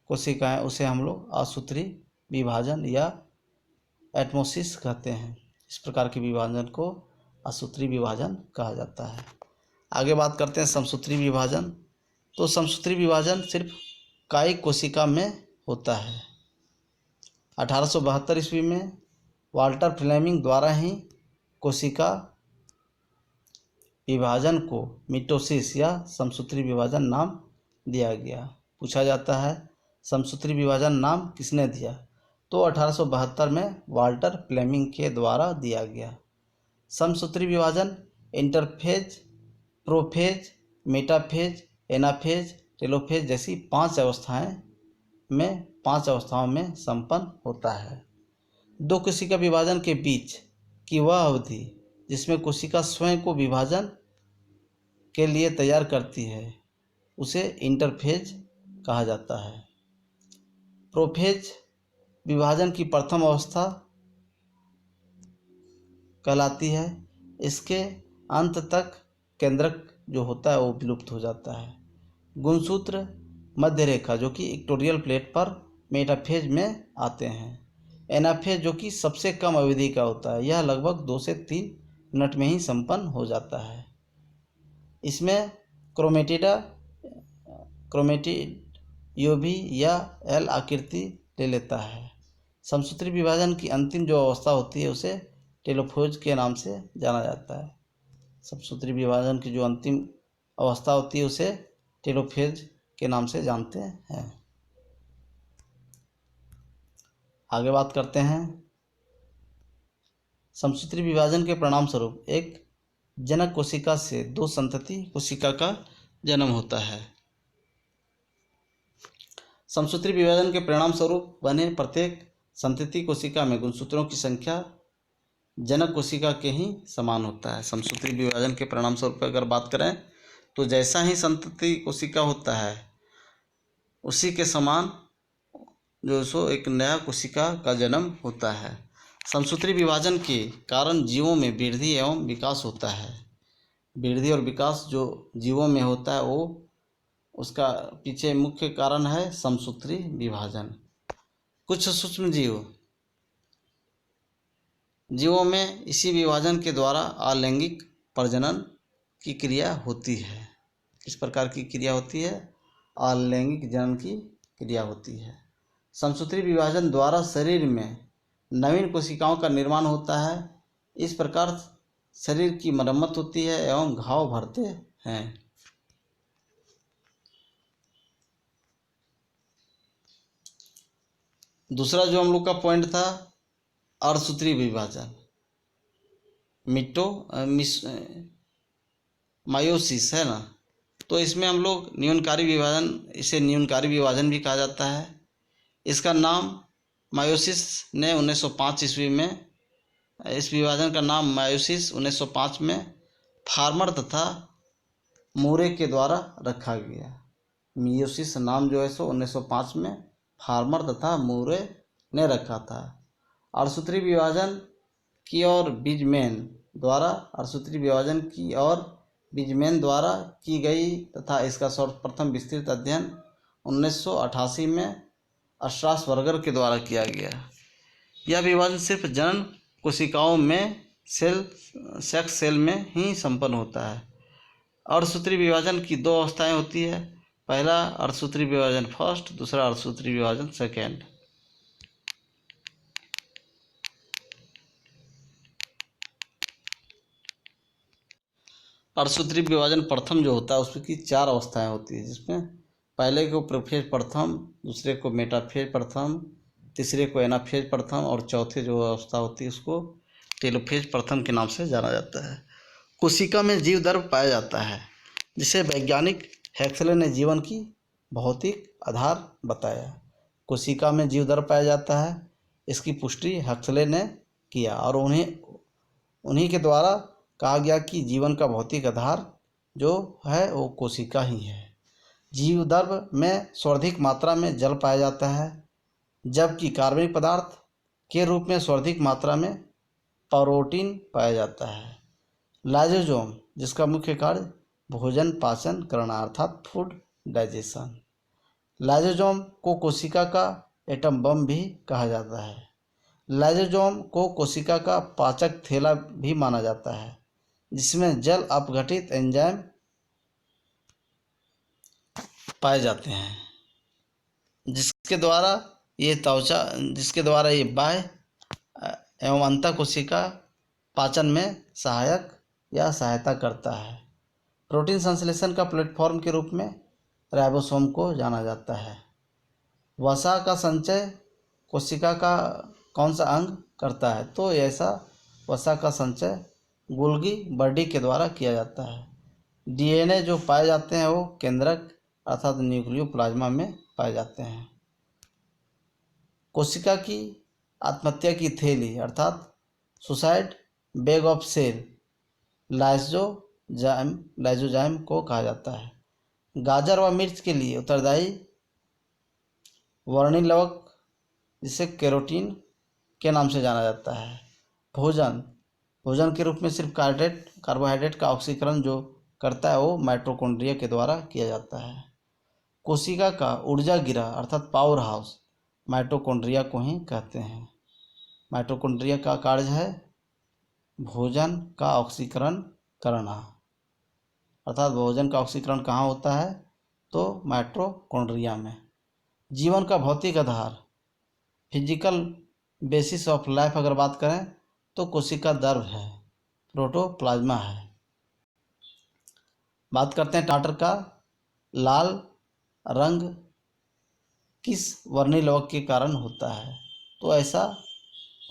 Speaker 1: कोशिकाएं, उसे हम लोग असूत्री विभाजन या एटमोसिस कहते हैं। इस प्रकार के विभाजन को असूत्री विभाजन कहा जाता है। आगे बात करते हैं समसूत्री विभाजन। तो समसूत्री विभाजन सिर्फ कायिक कोशिका में होता है। 1872 ईस्वी में वाल्टर फ्लेमिंग द्वारा ही कोशिका विभाजन को मिटोसिस या समसूत्री विभाजन नाम दिया गया। पूछा जाता है समसूत्री विभाजन नाम किसने दिया? तो 1872 में वाल्टर फ्लेमिंग के द्वारा दिया गया। समसूत्री विभाजन interphase, prophase, metaphase, anaphase, telophase जैसी 5 अवस्थाओं में संपन्न होता है। दो कोशिका विभाजन के बीच की वह अवधि जिसमें कोशिका स्वयं को विभाजन के लिए तैयार करती है उसे इंटरफेज कहा जाता है। प्रोफेज विभाजन की प्रथम अवस्था कहलाती है। इसके अंत तक केंद्रक जो होता है वो विलुप्त हो जाता है। गुणसूत्र मध्य रेखा जो कि इक्वेटोरियल प्लेट पर मेटाफेज में आते हैं। एनाफेज जो कि सबसे कम अवधि का होता है, यह लगभग 2 से 3 मिनट में ही संपन्न हो जाता है। इसमें क्रोमेटिड यूवी या एल आकृति ले लेता है। समसूत्री विभाजन की अंतिम जो अवस्था होती है उसे टेलोफेज के नाम से जाना जाता है। समसूत्री विभाजन की जो अंतिम अवस्था होती है उसे टेलोफेज के नाम से जानते हैं। आगे बात करते हैं समसूत्री विभाजन के परिणाम स्वरूप एक जनक कोशिका से 2 संतति कोशिका का जन्म होता है। समसूत्री विभाजन के परिणाम स्वरूप बने प्रत्येक संतति कोशिका में गुणसूत्रों की संख्या जनक कोशिका के ही समान होता है। समसूत्री विभाजन के परिणाम स्वरूप अगर बात करें तो जैसा ही संतति कोशिका होता है उसी के समान जो सो एक नया कोशिका का जन्म होता है। समसूत्री विभाजन के कारण जीवों में वृद्धि एवं विकास होता है। वृद्धि और विकास जो जीवों में होता है वो उसका पीछे मुख्य कारण है समसूत्री विभाजन। कुछ सूक्ष्म जीवों में इसी विभाजन के द्वारा अलैंगिक प्रजनन की क्रिया होती है। इस प्रकार की क्रिया होती है, अलैंगिक जनन की क्रिया होती है। समसूत्री विभाजन द्वारा शरीर में नवीन कोशिकाओं का निर्माण होता है। इस प्रकार शरीर की मरम्मत होती है एवं घाव भरते हैं। दूसरा जो हम लोग का पॉइंट था अर्धसूत्री विभाजन, मायोसिस है ना। तो इसमें हम लोग इसे न्यूनकारी विभाजन भी कहा जाता है। इसका नाम मायोसिस ने 1905 ईस्वी में, इस विभाजन का नाम मायोसिस 1905 में फार्मर तथा मूरे के द्वारा रखा गया। मियोसिस नाम जो है सो 1905 में फार्मर तथा मूरे ने रखा था। अर्धसूत्री विभाजन की और बीजमैन द्वारा की गई तथा इसका सर्वप्रथम विस्तृत अध्ययन 1988 में स्ट्रासबर्गर के द्वारा किया गया। यह विभाजन सिर्फ जनन कोशिकाओं में सेक्स सेल में ही संपन्न होता है। अर्धसूत्री विभाजन की 2 अवस्थाएं होती है। पहला अर्धसूत्री विभाजन फर्स्ट, दूसरा अर्धसूत्री विभाजन सेकेंड। अर्धसूत्री विभाजन प्रथम जो होता है उसकी 4 अवस्थाएं होती है, जिसमें पहले को प्रोफेज प्रथम, दूसरे को मेटाफेज प्रथम, तीसरे को एनाफेज प्रथम और चौथे जो अवस्था होती है उसको टेलोफेज प्रथम के नाम से जाना जाता है। कोशिका में जीव द्रव्य पाया जाता है जिसे वैज्ञानिक हेक्सले ने जीवन की भौतिक आधार बताया। कोशिका में जीव द्रव्य पाया जाता है, इसकी पुष्टि हेक्सले ने किया और उन्हीं के द्वारा कहा गया कि जीवन का भौतिक आधार जो है वो कोशिका ही है। जीवद्रव्य में सर्वाधिक मात्रा में जल पाया जाता है, जबकि कार्बनिक पदार्थ के रूप में सर्वाधिक मात्रा में प्रोटीन पाया जाता है। लाइसोसोम, जिसका मुख्य कार्य भोजन पाचन करना अर्थात फूड डाइजेशन। लाइसोसोम को कोशिका का एटम बम भी कहा जाता है। लाइसोसोम को कोशिका का पाचक थैला भी माना जाता है, जिसमें जल अपघटित एंजाइम पाए जाते हैं, जिसके द्वारा ये बाह्य एवं अंतः कोशिका पाचन में सहायता करता है। प्रोटीन संश्लेषण का प्लेटफॉर्म के रूप में राइबोसोम को जाना जाता है। वसा का संचय कोशिका का कौन सा अंग करता है? तो ऐसा वसा का संचय गोल्गी बॉडी के द्वारा किया जाता है। डीएनए जो पाए जाते हैं वो केंद्रक अर्थात न्यूक्लियोप्लाज्मा में पाए जाते हैं। कोशिका की आत्महत्या की थैली अर्थात suicide bag of cell lysozyme को कहा जाता है। गाजर व मिर्च के लिए उत्तरदायी वर्णिल लवक, जिसे कैरोटीन के नाम से जाना जाता है। भोजन के रूप में सिर्फ कार्बोहाइड्रेट का ऑक्सीकरण जो करता है वो माइटोकॉन्ड्रिया के द्वारा किया जाता है। कोशिका का ऊर्जा गिरा अर्थात पावर हाउस माइटोकॉन्ड्रिया को ही कहते हैं। माइटोकॉन्ड्रिया का कार्य है भोजन का ऑक्सीकरण करना, अर्थात भोजन का ऑक्सीकरण कहाँ होता है? तो माइटोकॉन्ड्रिया में। जीवन का भौतिक आधार फिजिकल बेसिस ऑफ लाइफ अगर बात करें तो कोशिका द्रव्य है, प्रोटोप्लाज्मा है। बात करते हैं टमाटर का लाल रंग किस वर्णिल लवक के कारण होता है? तो ऐसा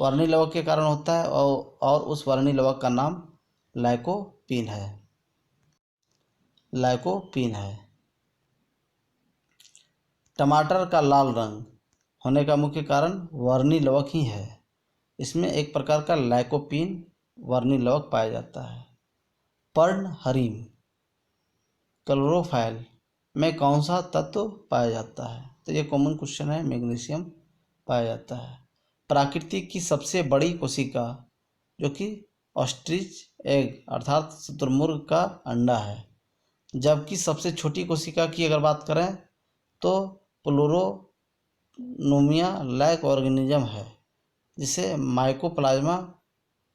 Speaker 1: वर्णिल लवक के कारण होता है और उस वर्णिल लवक का नाम लाइकोपीन है। टमाटर का लाल रंग होने का मुख्य कारण वर्णिल लवक ही है। इसमें एक प्रकार का लाइकोपीन वर्णिल लवक पाया जाता है। पर्णहरिम क्लोरोफाइल में कौन सा तत्व पाया जाता है? तो ये कॉमन क्वेश्चन है। मैग्नीशियम पाया जाता है। प्रकृति की सबसे बड़ी कोशिका जो कि ऑस्ट्रिच एग अर्थात शुतुरमुर्ग का अंडा है, जबकि सबसे छोटी कोशिका की अगर बात करें तो प्लूरोनोमिया लाइक ऑर्गेनिज्म है, जिसे माइकोप्लाज्मा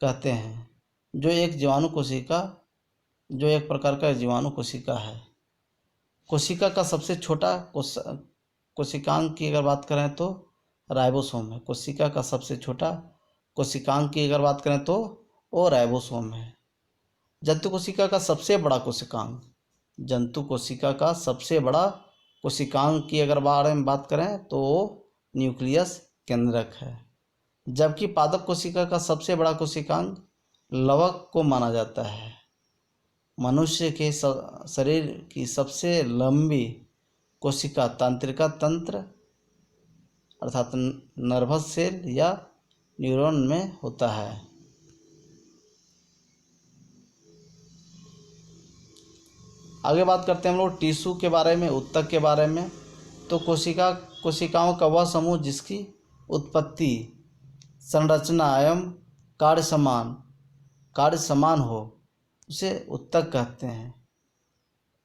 Speaker 1: कहते हैं, जो एक प्रकार का जीवाणु कोशिका है। कोशिका का सबसे छोटा कोशिकांग की अगर बात करें तो राइबोसोम है। कोशिका का सबसे छोटा कोशिकांग की अगर बात करें तो वो राइबोसोम है। जंतु कोशिका का सबसे बड़ा कोशिकांग की अगर बारे में बात करें तो वो न्यूक्लियस केंद्रक है, जबकि पादप कोशिका का सबसे बड़ा कोशिकांग लवक को माना जाता है। मनुष्य के शरीर की सबसे लंबी कोशिका तंत्रिका तंत्र अर्थात नर्वस सेल या न्यूरॉन में होता है। आगे बात करते हैं हम लोग टिश्यू के बारे में, ऊतक के बारे में। तो कोशिकाओं का वह समूह जिसकी उत्पत्ति, संरचना एवं कार्य समान हो उसे ऊतक कहते हैं।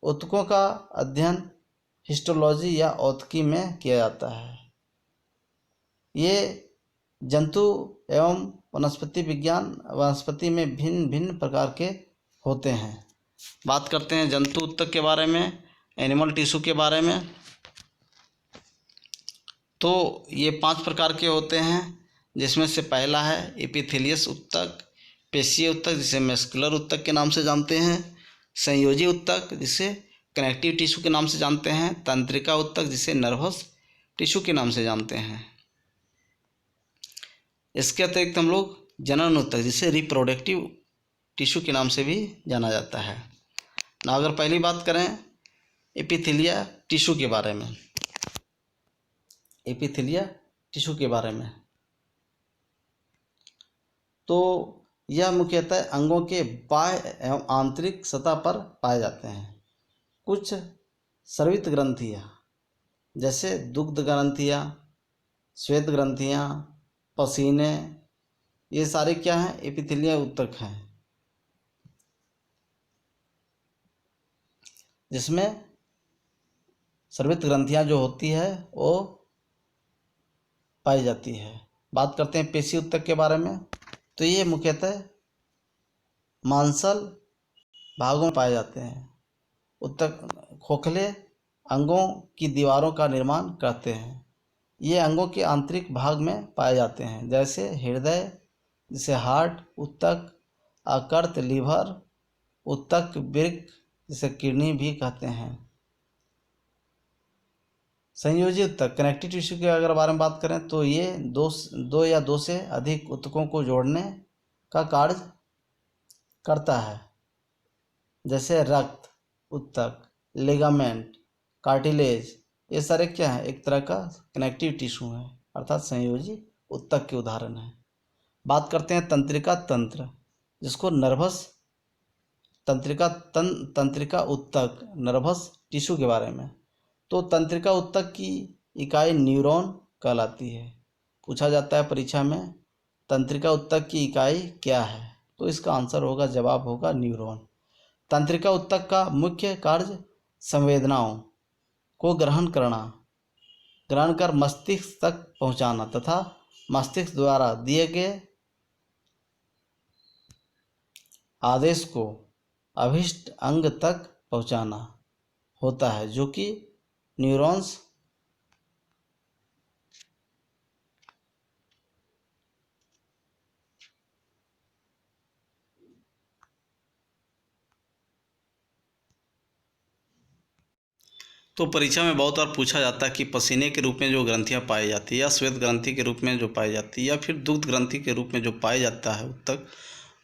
Speaker 1: ऊतकों का अध्ययन हिस्टोलॉजी या औतकी में किया जाता है। ये जंतु एवं वनस्पति में भिन्न भिन्न प्रकार के होते हैं। बात करते हैं जंतु ऊतक के बारे में, एनिमल टिश्यू के बारे में। तो ये 5 प्रकार के होते हैं, जिसमें से पहला है एपिथेलियस ऊतक, पेशीय ऊतक जिसे मस्कुलर ऊतक के नाम से जानते हैं, संयोजी ऊतक जिसे कनेक्टिव टिश्यू के नाम से जानते हैं, तंत्रिका ऊतक जिसे नर्वस टिश्यू के नाम से जानते हैं। इसके अतिरिक्त हम लोग जनन ऊतक जिसे रिप्रोडक्टिव टिश्यू के नाम से भी जाना जाता है ना। अगर पहली बात करें एपिथेलिया टिश्यू के बारे में, तो यह मुख्यतः अंगों के बाह्य एवं आंतरिक सतह पर पाए जाते हैं। कुछ स्रावित ग्रंथियाँ, जैसे दुग्ध ग्रंथियाँ, श्वेत ग्रंथियाँ, पसीने, ये सारे क्या हैं? एपिथेलियल ऊतक हैं, जिसमें स्रावित ग्रंथियाँ जो होती है वो पाई जाती है। बात करते हैं पेशी ऊतक के बारे में। तो ये मुख्यतः मांसल भागों में पाए जाते हैं। ऊतक खोखले अंगों की दीवारों का निर्माण करते हैं। ये अंगों के आंतरिक भाग में पाए जाते हैं, जैसे हृदय, जैसे हार्ट ऊतक, यकृत लीवर ऊतक, वृक्क जिसे किडनी भी कहते हैं। संयोजी ऊतक कनेक्टिव टिश्यू के अगर बारे में बात करें तो ये दो या दो से अधिक ऊतकों को जोड़ने का कार्य करता है, जैसे रक्त ऊतक, लिगामेंट, कार्टिलेज, ये सारे क्या है? एक तरह का कनेक्टिव टिश्यू है, अर्थात संयोजी ऊतक के उदाहरण है। बात करते हैं तंत्रिका तंत्र, जिसको नर्वस तंत्रिका ऊतक, नर्वस टिश्यू के बारे में। तो तंत्रिका ऊतक की इकाई न्यूरॉन कहलाती है। पूछा जाता है परीक्षा में, तंत्रिका ऊतक की इकाई क्या है? तो इसका आंसर होगा, जवाब होगा न्यूरॉन। तंत्रिका ऊतक का मुख्य कार्य संवेदनाओं को ग्रहण कर मस्तिष्क तक पहुंचाना तथा मस्तिष्क द्वारा दिए गए आदेश को अभिष्ट अंग तक पहुंचाना होता है, जो कि न्यूरॉन्स तो परीक्षा में बहुत बार पूछा जाता है कि पसीने के रूप में जो ग्रंथियां पाई जाती है या श्वेत ग्रंथि के रूप में जो पाई जाती है या फिर दुग्ध ग्रंथि के रूप में जो पाया जाता है ऊतक,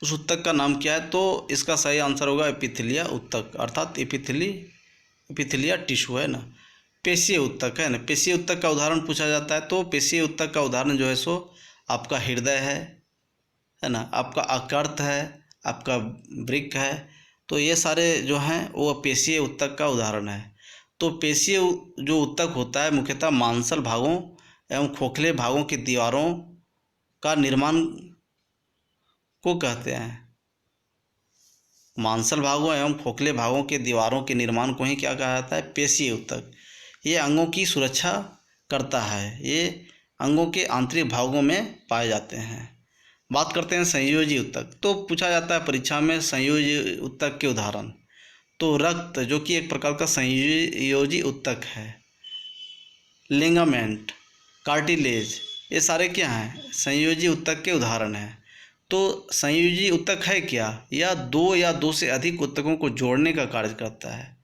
Speaker 1: उस ऊतक का नाम क्या है? तो इसका सही आंसर होगा एपिथेलिया ऊतक, अर्थात एपिथेलिया टिश्यू है ना। पेशीय ऊतक है ना, पेशीय ऊतक का उदाहरण पूछा जाता है तो पेशीय ऊतक का उदाहरण जो है सो आपका हृदय है ना, आपका यकृत है, आपका वृक्क है। तो ये सारे जो हैं वो पेशीय ऊतक का उदाहरण है। तो पेशीय जो ऊतक होता है मुख्यतः मांसल भागों एवं खोखले भागों की दीवारों का निर्माण को कहते हैं। मांसल भागों एवं खोखले भागों के दीवारों के निर्माण को ही क्या कहा जाता है? पेशीय ऊतक। ये अंगों की सुरक्षा करता है, ये अंगों के आंतरिक भागों में पाए जाते हैं। बात करते हैं संयोजी ऊतक। तो पूछा जाता है परीक्षा में संयोजी ऊतक के उदाहरण। तो रक्त, जो कि एक प्रकार का संयोजी ऊतक है, लिगामेंट, कार्टिलेज, ये सारे क्या हैं? संयोजी ऊतक के उदाहरण हैं। तो संयोजी ऊतक है क्या? या दो से अधिक ऊतकों को जोड़ने का कार्य करता है।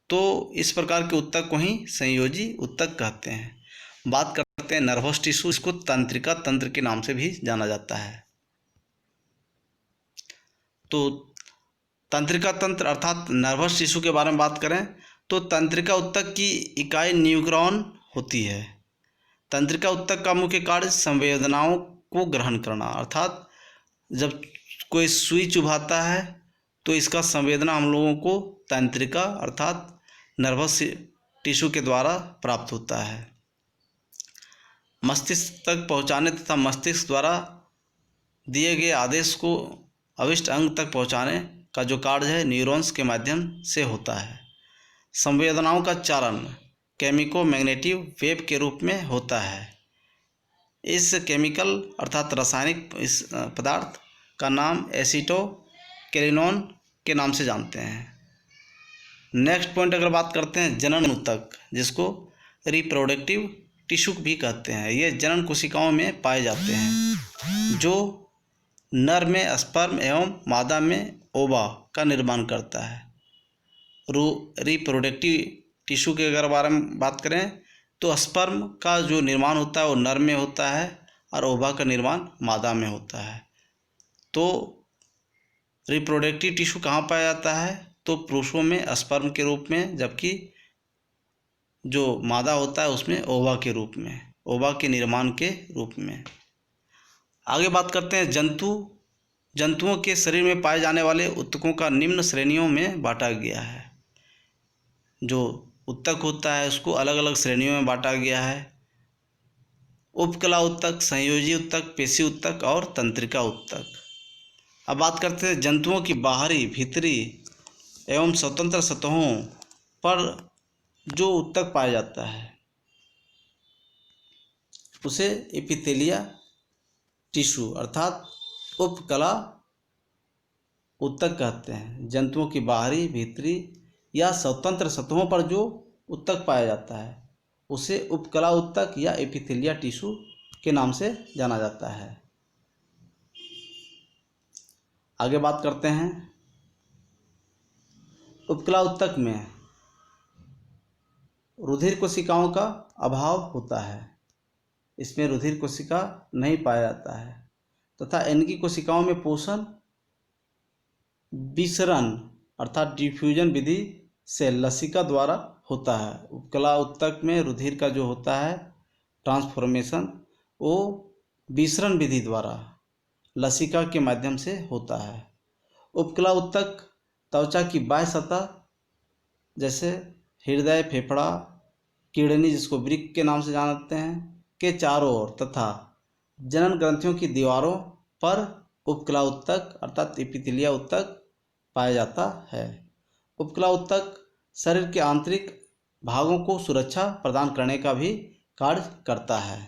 Speaker 1: तो इस प्रकार के ऊतक को ही संयोजी ऊतक कहते हैं। बात करते हैं नर्वस टिश्यू, इसको तंत्रिका तंत्र के नाम से भी जाना जाता है। तो तंत्रिका तंत्र अर्थात नर्वस टिश्यू के बारे में बात करें तो तंत्रिका ऊतक की इकाई न्यूरॉन होती है। तंत्रिका ऊतक का मुख्य कार्य संवेदनाओं को ग्रहण करना, अर्थात जब कोई सुई चुभाता है तो इसका संवेदना हम लोगों को तंत्रिका अर्थात नर्वस टिश्यू के द्वारा प्राप्त होता है। मस्तिष्क तक पहुंचाने तथा मस्तिष्क द्वारा दिए गए आदेश को अभिष्ट अंग तक पहुंचाने का जो कार्य है न्यूरॉन्स के माध्यम से होता है। संवेदनाओं का चालन केमिको मैग्नेटिक वेव के रूप में होता है। इस केमिकल अर्थात रासायनिक इस पदार्थ का नाम एसिटोकेलिनोन के नाम से जानते हैं। नेक्स्ट पॉइंट अगर बात करते हैं जनन ऊतक, जिसको रिप्रोडक्टिव टिश्यू भी कहते हैं। ये जनन कोशिकाओं में पाए जाते हैं, जो नर में स्पर्म एवं मादा में ओवा का निर्माण करता है। रिप्रोडक्टिव टिश्यू के अगर बारे में बात करें तो स्पर्म का जो निर्माण होता है वो नर में होता है और ओवा का निर्माण मादा में होता है। तो रिप्रोडक्टिव टिश्यू कहाँ पाया जाता है? तो पुरुषों में स्पर्म के रूप में, जबकि जो मादा होता है उसमें ओवा के रूप में, ओवा के निर्माण के रूप में। आगे बात करते हैं जंतुओं के शरीर में पाए जाने वाले ऊतकों का निम्न श्रेणियों में बांटा गया है। जो उत्तक होता है उसको अलग अलग श्रेणियों में बांटा गया है। उपकला उत्तक, संयोजी उत्तक, पेशी उत्तक और तंत्रिका उत्तक। अब बात करते हैं जंतुओं की बाहरी, भीतरी एवं स्वतंत्र सतहों पर जो उत्तक पाया जाता है उसे एपिथेलिया टिश्यू अर्थात उपकला उत्तक कहते हैं। जंतुओं की बाहरी, भीतरी या स्वतंत्र सतहों पर जो उत्तक पाया जाता है उसे उपकला उत्तक या एपिथेलिया टिश्यू के नाम से जाना जाता है। आगे बात करते हैं उपकला उत्तक में रुधिर कोशिकाओं का अभाव होता है। इसमें रुधिर कोशिका नहीं पाया जाता है तथा इनकी कोशिकाओं में पोषण विसरण अर्थात डिफ्यूजन विधि से लसिका द्वारा होता है। उपकला उत्तक में रुधिर का जो होता है ट्रांसफॉर्मेशन वो विसरण विधि द्वारा लसिका के माध्यम से होता है। उपकला उत्तक त्वचा की बाह्य सतह जैसे हृदय, फेफड़ा, किडनी जिसको वृक्क के नाम से जानते हैं के चारों ओर तथा जनन ग्रंथियों की दीवारों पर उपकला उत्तक अर्थात एपिथेलिया उत्तक पाया जाता है। उपकला उत्तक शरीर के आंतरिक भागों को सुरक्षा प्रदान करने का भी कार्य करता है।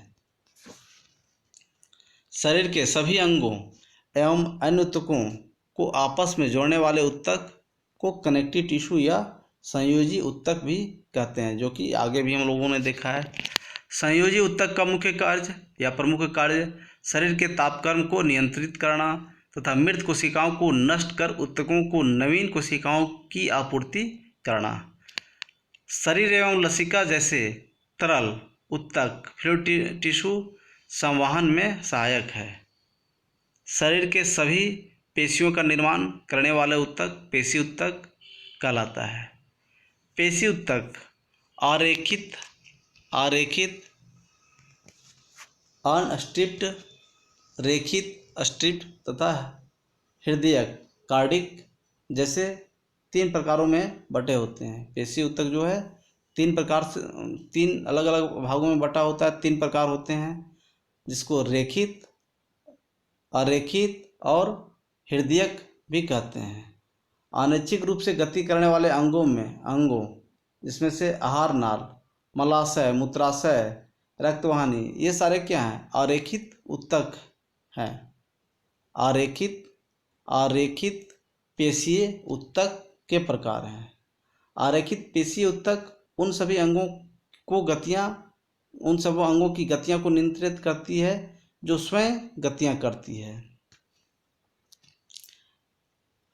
Speaker 1: शरीर के सभी अंगों एवं अन्य ऊतकों को आपस में जोड़ने वाले उत्तक को कनेक्टिव टिश्यू या संयोजी उत्तक भी कहते हैं, जो कि आगे भी हम लोगों ने देखा है। संयोजी उत्तक का मुख्य कार्य या प्रमुख कार्य शरीर के तापक्रम को नियंत्रित करना तथा मृत कोशिकाओं को नष्ट कर उत्तकों को नवीन कोशिकाओं की आपूर्ति करना। शरीर एवं लसिका जैसे तरल उत्तक फ्लूइड टिश्यू संवहन में सहायक है। शरीर के सभी पेशियों का निर्माण करने वाले उत्तक पेशी उत्तक कहलाता है। पेशी उत्तक आरेखित अनस्ट्रिप्ड, रेखित, स्ट्रिप्ड तथा हृदयक कार्डिक जैसे 3 प्रकारों में बटे होते हैं। पेशी उत्तक जो है 3 अलग अलग भागों में बटा होता है। 3 प्रकार होते हैं जिसको रेखित, अरेखित और हृदयक भी कहते हैं। अनैच्छिक रूप से गति करने वाले अंगों जिसमें से आहार नाल, मलाशय, मूत्राशय, रक्तवाहिनी ये सारे क्या हैं? अरेखित उत्तक हैं। आरेखित पेशीय उत्तक के प्रकार हैं। आरेखित पेशीय उत्तक उन सभी अंगों की गतियां को नियंत्रित करती है जो स्वयं गतियां करती है।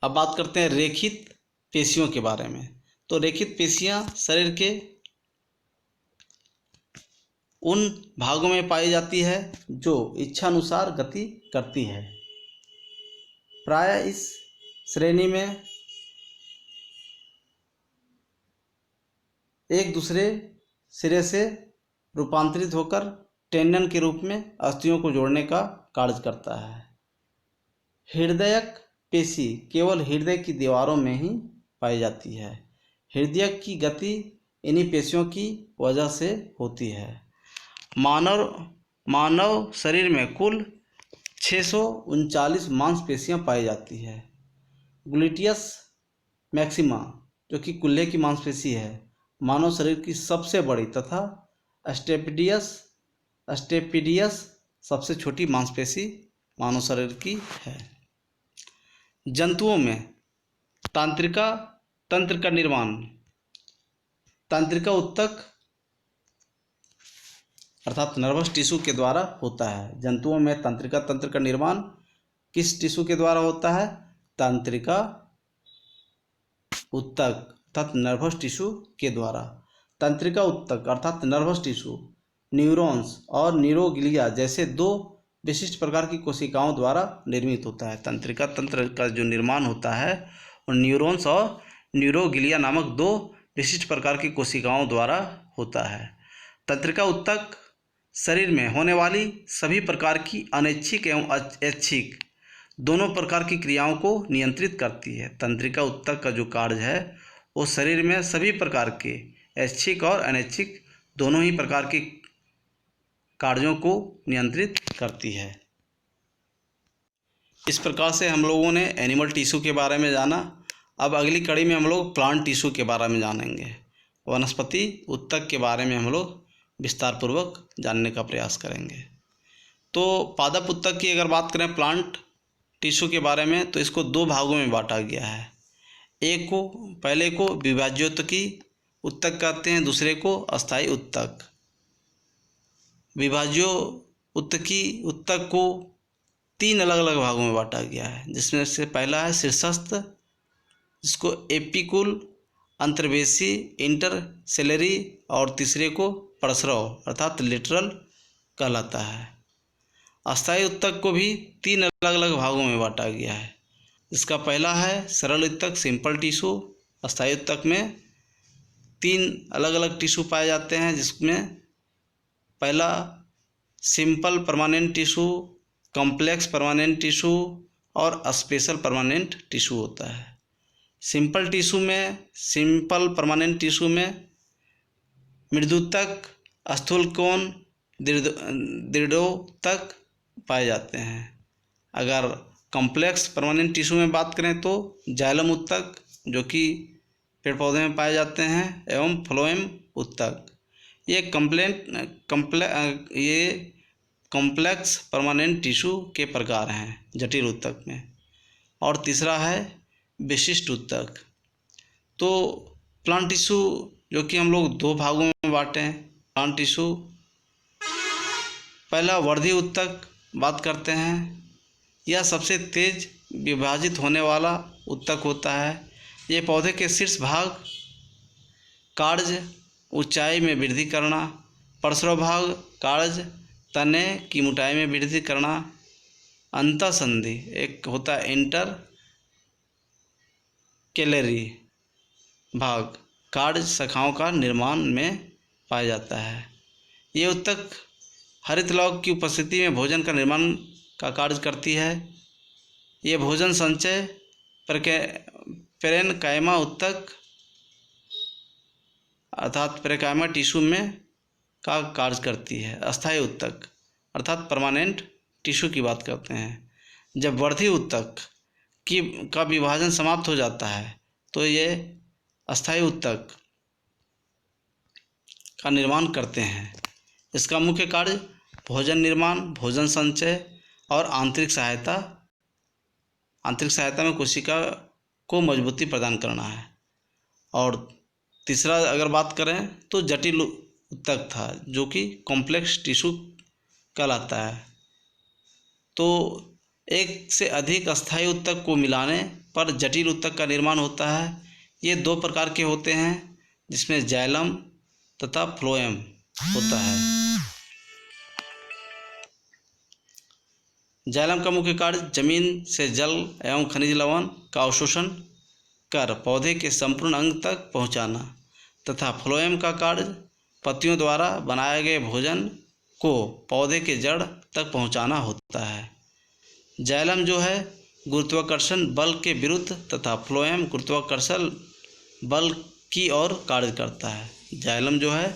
Speaker 1: अब बात करते हैं रेखित पेशियों के बारे में। तो रेखित पेशियां शरीर के उन भागों में पाई जाती है जो इच्छानुसार गति करती है। प्रायः इस श्रेणी में एक दूसरे सिरे से रूपांतरित होकर टेंडन के रूप में अस्थियों को जोड़ने का कार्य करता है। हृदयक पेशी केवल हृदय की दीवारों में ही पाई जाती है। हृदय की गति इन्हीं पेशियों की वजह से होती है। मानव शरीर में कुल 639 मांसपेशियां पाई जाती है। ग्लूटियस मैक्सिमा जो कि कुल्हे की मांसपेशी है मानव शरीर की सबसे बड़ी तथा स्टेपिडियस सबसे छोटी मांसपेशी मानव शरीर की है। जंतुओं में तंत्र का निर्माण तंत्रिका उत्तक अर्थात नर्वस टिश्यू के द्वारा होता है। जंतुओं में तंत्र का निर्माण किस टिश्यू के द्वारा होता है? तंत्रिका उत्तक अर्थात नर्वस टिश्यू के द्वारा। तंत्रिका उत्तक अर्थात नर्वस टिश्यू न्यूरॉन्स और न्यूरोग्लिया जैसे 2 विशिष्ट प्रकार की कोशिकाओं द्वारा निर्मित होता है। तंत्रिका तंत्र का जो निर्माण होता है वो न्यूरॉन्स और न्यूरोग्लिया नामक 2 विशिष्ट प्रकार की कोशिकाओं द्वारा होता है। तंत्रिका उत्तक शरीर में होने वाली सभी प्रकार की अनैच्छिक एवं ऐच्छिक दोनों प्रकार की क्रियाओं को नियंत्रित करती है। तंत्रिका उत्तक का जो कार्य है वो शरीर में सभी प्रकार के ऐच्छिक और अनैच्छिक दोनों ही प्रकार के कार्यों को नियंत्रित करती है। इस प्रकार से हम लोगों ने एनिमल टिश्यू के बारे में जाना। अब अगली कड़ी में हम लोग प्लांट टिश्यू के बारे में जानेंगे। वनस्पति ऊतक के बारे में हम लोग विस्तार पूर्वक जानने का प्रयास करेंगे। तो पादप ऊतक की अगर बात करें प्लांट टिश्यू के बारे में, तो इसको दो भागों में बांटा गया है। पहले को विभाज्योतकी ऊतक कहते हैं, दूसरे को अस्थायी ऊतक। विभाज्योतकी ऊतक को तीन अलग अलग भागों में बांटा गया है, जिसमें से पहला है शीर्षस्थ, जिसको एपिकुल, अंतर्वेशी, इंटरसेलरी, और तीसरे को परस्रव अर्थात लेटरल कहलाता है। अस्थायी ऊतक को भी तीन अलग अलग भागों में बांटा गया है। इसका पहला है सरल ऊतक, सिंपल टिश्यू। अस्थायी ऊतक में तीन अलग अलग टिश्यू पाए जाते हैं, जिसमें पहला simple permanent tissue, complex permanent tissue और स्पेशल परमानेंट टिश्यू होता है। सिंपल परमानेंट टिश्यू में मृदुतक, स्थूलकोण, दृढ़ोतक पाए जाते हैं। अगर कॉम्प्लेक्स परमानेंट टिश्यू में बात करें तो जाइलम ऊतक, जो कि पेड़ पौधे में पाए जाते हैं, एवं फ्लोएम ऊतक। ये कॉम्प्लेक्स परमानेंट टिश्यू के प्रकार हैं जटिल ऊतक में। और तीसरा है विशिष्ट ऊतक। तो प्लांट टिश्यू जो कि हम लोग दो भागों में बांटे हैं। प्लांट टिश्यू पहला वर्धी ऊतक बात करते हैं। यह सबसे तेज विभाजित होने वाला ऊतक होता है। ये पौधे के शीर्ष भाग, कार्य, ऊंचाई में वृद्धि करना, परस्रव भाग, कार्य, तने की मोटाई में वृद्धि करना, अंतःसंधि एक होता है इंटर कैलरी भाग, कार्य, शाखाओं का निर्माण में पाया जाता है। ये ऊतक हरित लौक की उपस्थिति में भोजन का निर्माण का कार्य करती है। ये भोजन संचय पेरेनकाइमा ऊतक अर्थात पेरेनकाइमा टिश्यू में का कार्य करती है। अस्थायी ऊतक अर्थात परमानेंट टिश्यू की बात करते हैं। जब वर्धी ऊतक का विभाजन समाप्त हो जाता है तो ये अस्थायी ऊतक का निर्माण करते हैं। इसका मुख्य कार्य भोजन निर्माण, भोजन संचय और आंतरिक सहायता में कोशिका को मजबूती प्रदान करना है। और तीसरा अगर बात करें तो जटिल ऊतक था, जो कि कॉम्प्लेक्स टिश्यू कहलाता है। तो एक से अधिक अस्थायी ऊतक को मिलाने पर जटिल ऊतक का निर्माण होता है। ये दो प्रकार के होते हैं, जिसमें जाइलम तथा फ्लोएम होता है। जाइलम का मुख्य कार्य जमीन से जल एवं खनिज लवण का अवशोषण कर पौधे के संपूर्ण अंग तक पहुंचाना, तथा फ्लोएम का कार्य पत्तियों द्वारा बनाए गए भोजन को पौधे के जड़ तक पहुंचाना होता है। जाइलम जो है गुरुत्वाकर्षण बल के विरुद्ध तथा फ्लोएम गुरुत्वाकर्षण बल की ओर कार्य करता है। जाइलम जो है